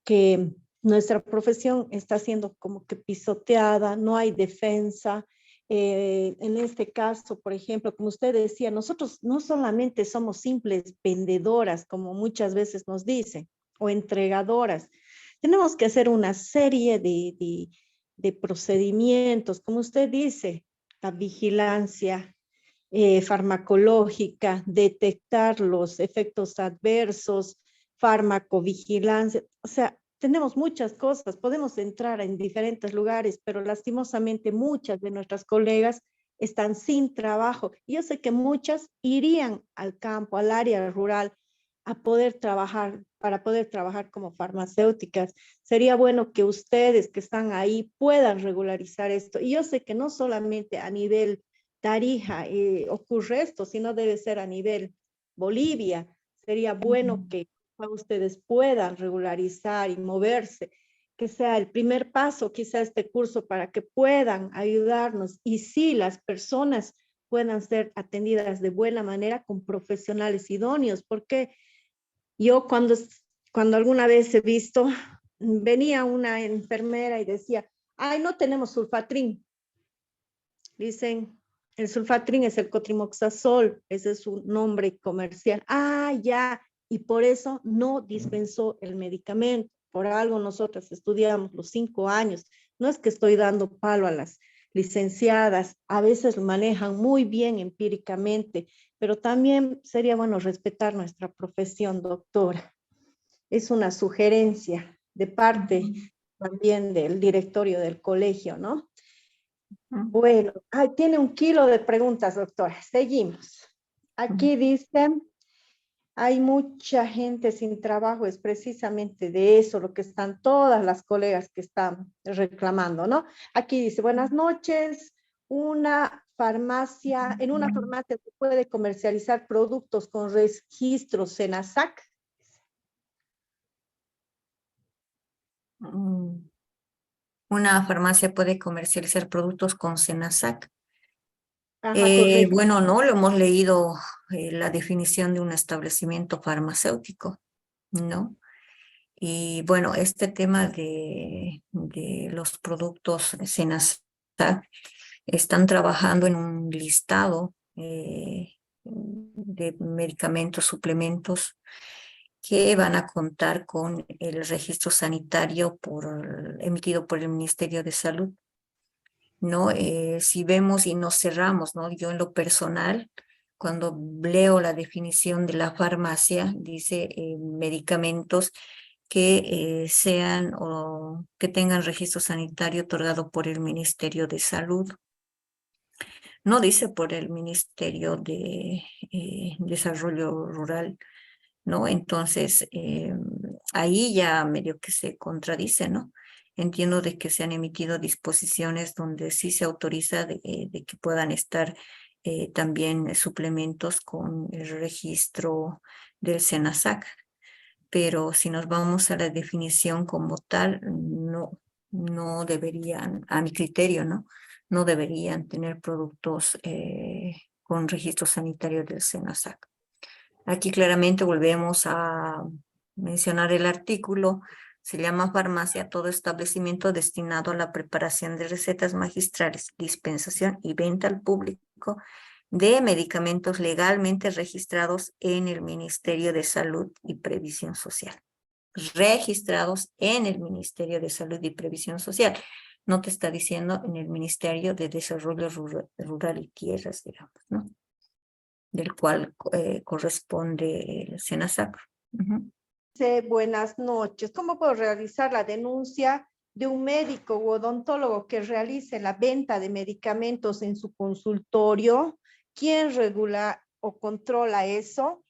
Speaker 1: que nuestra profesión está siendo como que pisoteada, no hay defensa. En este caso, por ejemplo, como usted decía, nosotros no solamente somos simples vendedoras, como muchas veces nos dicen, o entregadoras, tenemos que hacer una serie de procedimientos, como usted dice, la vigilancia farmacológica, detectar los efectos adversos, farmacovigilancia, o sea, tenemos muchas cosas, podemos entrar en diferentes lugares, pero lastimosamente muchas de nuestras colegas están sin trabajo. Yo sé que muchas irían al campo, al área rural, a poder trabajar, para poder trabajar como farmacéuticas. Sería bueno que ustedes que están ahí puedan regularizar esto. Y yo sé que no solamente a nivel Tarija ocurre esto, sino debe ser a nivel Bolivia. Sería bueno que ustedes puedan regularizar y moverse, que sea el primer paso, quizá este curso, para que puedan ayudarnos y sí, las personas puedan ser atendidas de buena manera con profesionales idóneos, porque yo cuando alguna vez he visto, venía una enfermera y decía, ay, no tenemos sulfatrin. Dicen, el sulfatrin es el cotrimoxazol, ese es su nombre comercial. Ah, ya, y por eso no dispensó el medicamento. Por algo nosotras estudiamos los 5 años. No es que estoy dando palo a las licenciadas, a veces lo manejan muy bien empíricamente, pero también sería bueno respetar nuestra profesión, doctora. Es una sugerencia de parte también del directorio del colegio, ¿no? Bueno, tiene 1 kilo de preguntas, doctora. Seguimos. Aquí dicen, hay mucha gente sin trabajo, es precisamente de eso lo que están todas las colegas que están reclamando, ¿no? Aquí dice, buenas noches, en una farmacia se puede comercializar productos con registro SENASAC.
Speaker 2: Una farmacia puede comercializar productos con SENASAC.
Speaker 1: Ajá, correcto.
Speaker 2: Bueno, no, lo hemos leído la definición de un establecimiento farmacéutico, ¿no? Y bueno, este tema de los productos SENASAC están trabajando en un listado de medicamentos, suplementos que van a contar con el registro sanitario emitido por el Ministerio de Salud, ¿no? Si vemos y nos cerramos, ¿no? Yo en lo personal, cuando leo la definición de la farmacia, dice medicamentos que sean o que tengan registro sanitario otorgado por el Ministerio de Salud. No dice por el Ministerio de Desarrollo Rural, ¿no? Entonces, ahí ya medio que se contradice, ¿no? Entiendo de que se han emitido disposiciones donde sí se autoriza de que puedan estar también suplementos con el registro del SENASAC, pero si nos vamos a la definición como tal, no deberían, a mi criterio, ¿no? No deberían tener productos con registro sanitario del SENASAC. Aquí claramente volvemos a mencionar el artículo. Se llama farmacia todo establecimiento destinado a la preparación de recetas magistrales, dispensación y venta al público de medicamentos legalmente registrados en el Ministerio de Salud y Previsión Social. Registrados en el Ministerio de Salud y Previsión Social. No te está diciendo en el Ministerio de Desarrollo Rural y Tierras, digamos, ¿no? Del cual corresponde el SENASAC.
Speaker 1: Dice, buenas noches. ¿Cómo puedo realizar la denuncia de un médico u odontólogo que realice la venta de medicamentos en su consultorio? ¿Quién regula o controla eso?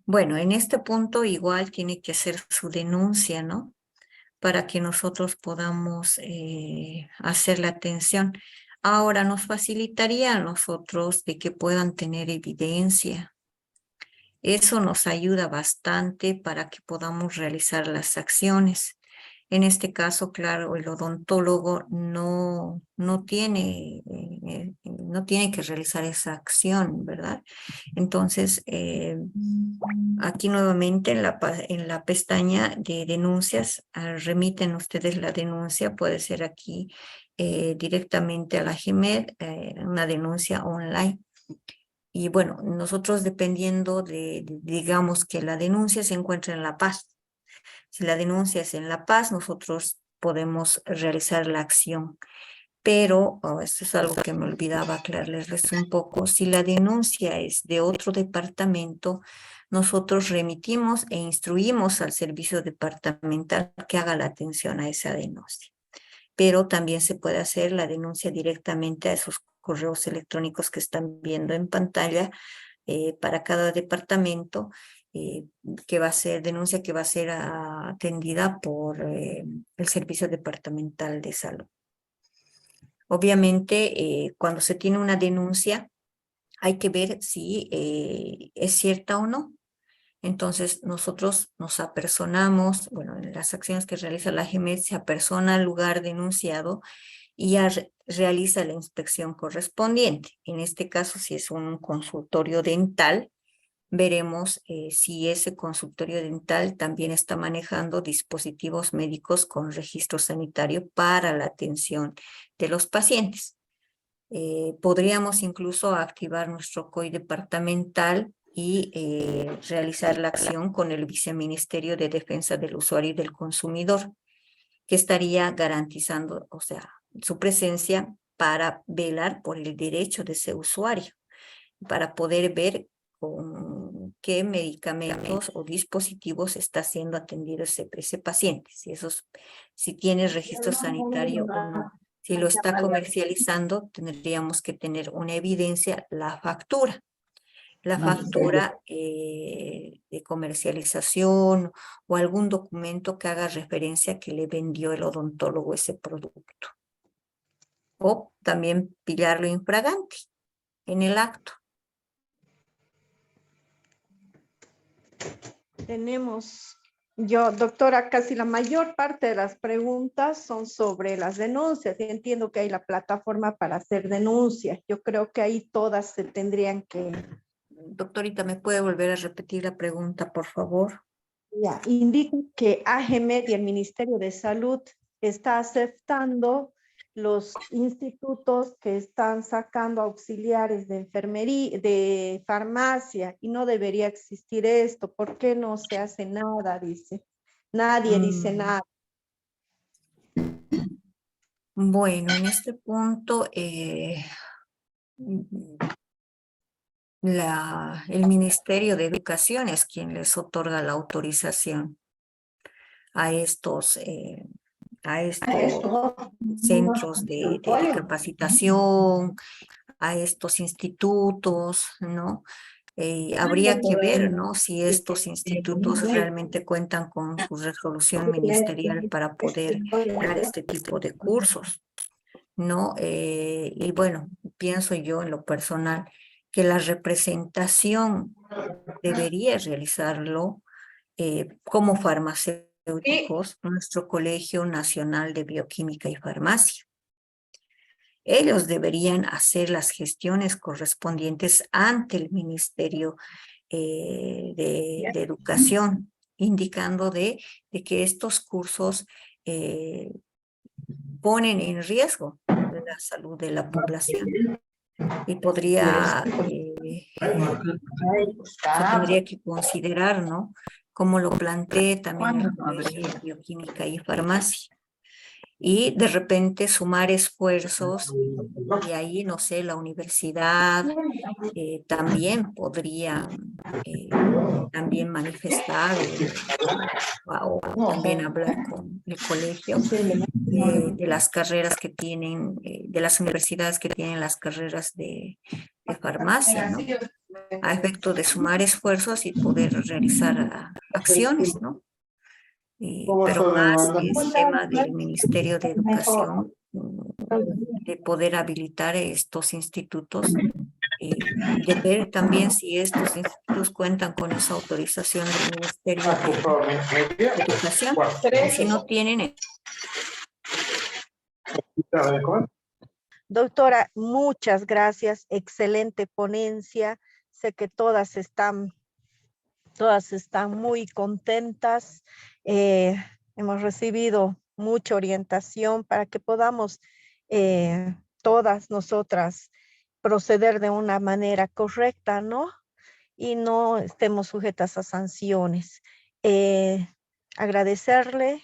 Speaker 2: Bueno, en este punto igual tiene que hacer su denuncia, ¿no? Para que nosotros podamos hacer la atención. Ahora nos facilitaría a nosotros de que puedan tener evidencia. Eso nos ayuda bastante para que podamos realizar las acciones. En este caso, claro, el odontólogo no tiene que realizar esa acción, ¿verdad? Entonces, aquí nuevamente en la pestaña de denuncias, remiten ustedes la denuncia, puede ser aquí directamente a la GEMED, una denuncia online. Y bueno, nosotros dependiendo digamos que la denuncia se encuentra en La Paz. Si la denuncia es en La Paz, nosotros podemos realizar la acción. Pero, esto es algo que me olvidaba aclararles un poco, si la denuncia es de otro departamento, nosotros remitimos e instruimos al servicio departamental que haga la atención a esa denuncia. Pero también se puede hacer la denuncia directamente a esos correos electrónicos que están viendo en pantalla para cada departamento, que va a ser denuncia que va a ser atendida por el Servicio Departamental de Salud. Obviamente, cuando se tiene una denuncia, hay que ver si es cierta o no. Entonces, nosotros nos apersonamos, bueno, en las acciones que realiza la GEMED, se apersona al lugar denunciado y realiza la inspección correspondiente. En este caso, si es un consultorio dental, veremos si ese consultorio dental también está manejando dispositivos médicos con registro sanitario para la atención de los pacientes. Podríamos incluso activar nuestro COI departamental y realizar la acción con el Viceministerio de Defensa del Usuario y del Consumidor, que estaría garantizando, o sea, su presencia para velar por el derecho de ese usuario, para poder ver con qué medicamentos o dispositivos está siendo atendido ese paciente, si tiene registro sanitario o no. Si lo está comercializando, tendríamos que tener una evidencia, la factura de comercialización o algún documento que haga referencia a que le vendió el odontólogo ese producto. O también pillarlo infragante en el acto.
Speaker 1: Doctora, casi la mayor parte de las preguntas son sobre las denuncias. Y entiendo que hay la plataforma para hacer denuncias. Yo creo que ahí todas se tendrían que...
Speaker 2: Doctorita, ¿me puede volver a repetir la pregunta, por favor?
Speaker 1: Ya, indica que AGMED y el Ministerio de Salud está aceptando los institutos que están sacando auxiliares de enfermería, de farmacia, y no debería existir esto. ¿Por qué no se hace nada? Dice. Nadie dice nada.
Speaker 2: Bueno, en este punto, el Ministerio de Educación es quien les otorga la autorización a estos centros de capacitación, a estos institutos, ¿no? Habría que ver, ¿no? Si estos institutos realmente cuentan con su resolución ministerial para poder dar este tipo de cursos, ¿no? Y bueno, pienso yo en lo personal que la representación debería realizarlo como farmacéuticos, nuestro Colegio Nacional de Bioquímica y Farmacia. Ellos deberían hacer las gestiones correspondientes ante el Ministerio de Educación, indicando de que estos cursos ponen en riesgo la salud de la población. Y se tendría que considerar, ¿no? Como lo planteé también el Colegio de Bioquímica y Farmacia. Y de repente sumar esfuerzos, y ahí, no sé, la universidad también podría también manifestar o también hablar con el colegio de las carreras que tienen, de las universidades que tienen las carreras de farmacia, ¿no? A efecto de sumar esfuerzos y poder realizar acciones, ¿no? Pero más es tema del Ministerio de Educación, de poder habilitar estos institutos, de ver también si estos institutos cuentan con esa autorización del Ministerio de Educación. Si no tienen...
Speaker 1: Doctora, muchas gracias. Excelente ponencia. Sé que todas están muy contentas. Hemos recibido mucha orientación para que podamos todas nosotras proceder de una manera correcta, ¿no? Y no estemos sujetas a sanciones. Agradecerle,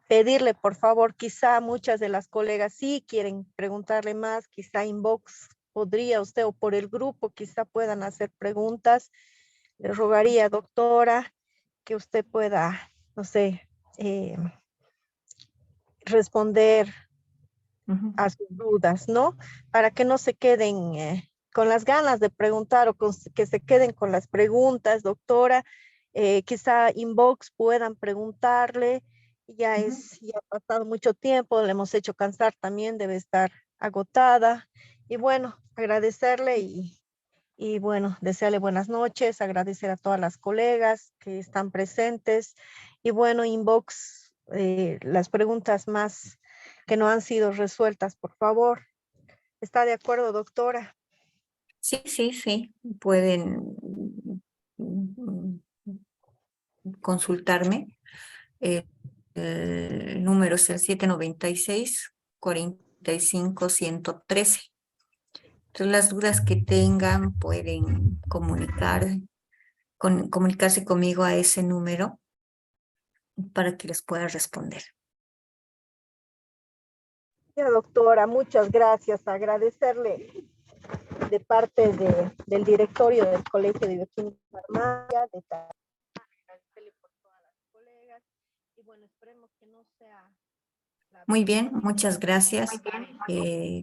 Speaker 1: pedirle por favor, quizá muchas de las colegas sí quieren preguntarle más, quizá inbox podría usted o por el grupo quizá puedan hacer preguntas. Le rogaría, doctora, que usted pueda, no sé, responder a sus dudas, ¿no? Para que no se queden con las ganas de preguntar o que se queden con las preguntas, doctora. Quizá inbox puedan preguntarle. Ya ha pasado mucho tiempo, le hemos hecho cansar también, debe estar agotada. Y bueno, agradecerle y bueno, desearle buenas noches, agradecer a todas las colegas que están presentes. Y bueno, inbox, las preguntas más que no han sido resueltas, por favor. ¿Está de acuerdo, doctora?
Speaker 2: Sí, sí, sí, pueden consultarme. El número es el 796 55-113. Entonces, las dudas que tengan pueden comunicarse conmigo a ese número para que les pueda responder.
Speaker 1: Ya, doctora, muchas gracias. Agradecerle de parte del directorio del Colegio de Bioquímica y Farmacia, agradecerle por todas las colegas, y bueno, esperemos que no sea...
Speaker 2: Muy bien, muchas gracias.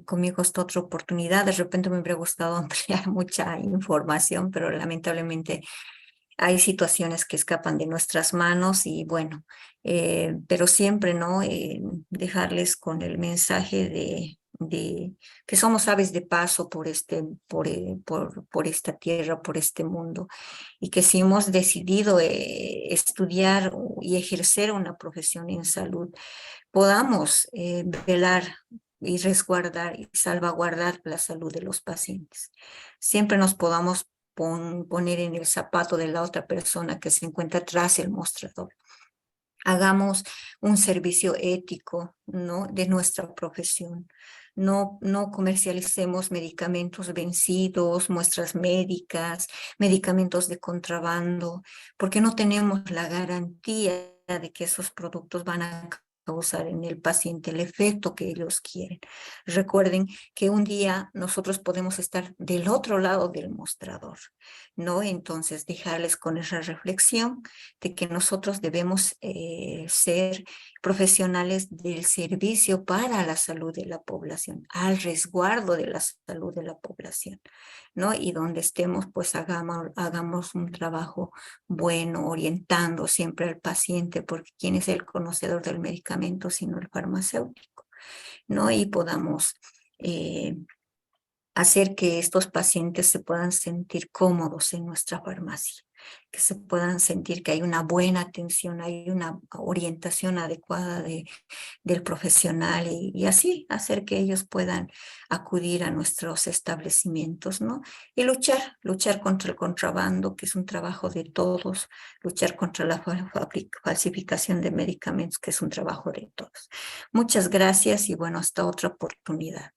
Speaker 2: Conmigo esta otra oportunidad. De repente me hubiera gustado ampliar mucha información, pero lamentablemente hay situaciones que escapan de nuestras manos y bueno, pero siempre, ¿no? Dejarles con el mensaje de que somos aves de paso por esta tierra, por este mundo, y que si hemos decidido estudiar y ejercer una profesión en salud, podamos velar y resguardar y salvaguardar la salud de los pacientes. Siempre nos podamos poner en el zapato de la otra persona que se encuentra tras el mostrador. Hagamos un servicio ético, ¿no? De nuestra profesión. No comercialicemos medicamentos vencidos, muestras médicas, medicamentos de contrabando, porque no tenemos la garantía de que esos productos van a causar en el paciente el efecto que ellos quieren. Recuerden que un día nosotros podemos estar del otro lado del mostrador, ¿no? Entonces, dejarles con esa reflexión de que nosotros debemos ser profesionales del servicio para la salud de la población, al resguardo de la salud de la población, ¿no? Y donde estemos, pues hagamos un trabajo bueno, orientando siempre al paciente, porque ¿quién es el conocedor del medicamento sino el farmacéutico? ¿No? Y podamos hacer que estos pacientes se puedan sentir cómodos en nuestra farmacia, que se puedan sentir que hay una buena atención, hay una orientación adecuada del profesional y así hacer que ellos puedan acudir a nuestros establecimientos, ¿no? Y luchar contra el contrabando, que es un trabajo de todos, luchar contra la falsificación de medicamentos, que es un trabajo de todos. Muchas gracias y bueno, hasta otra oportunidad.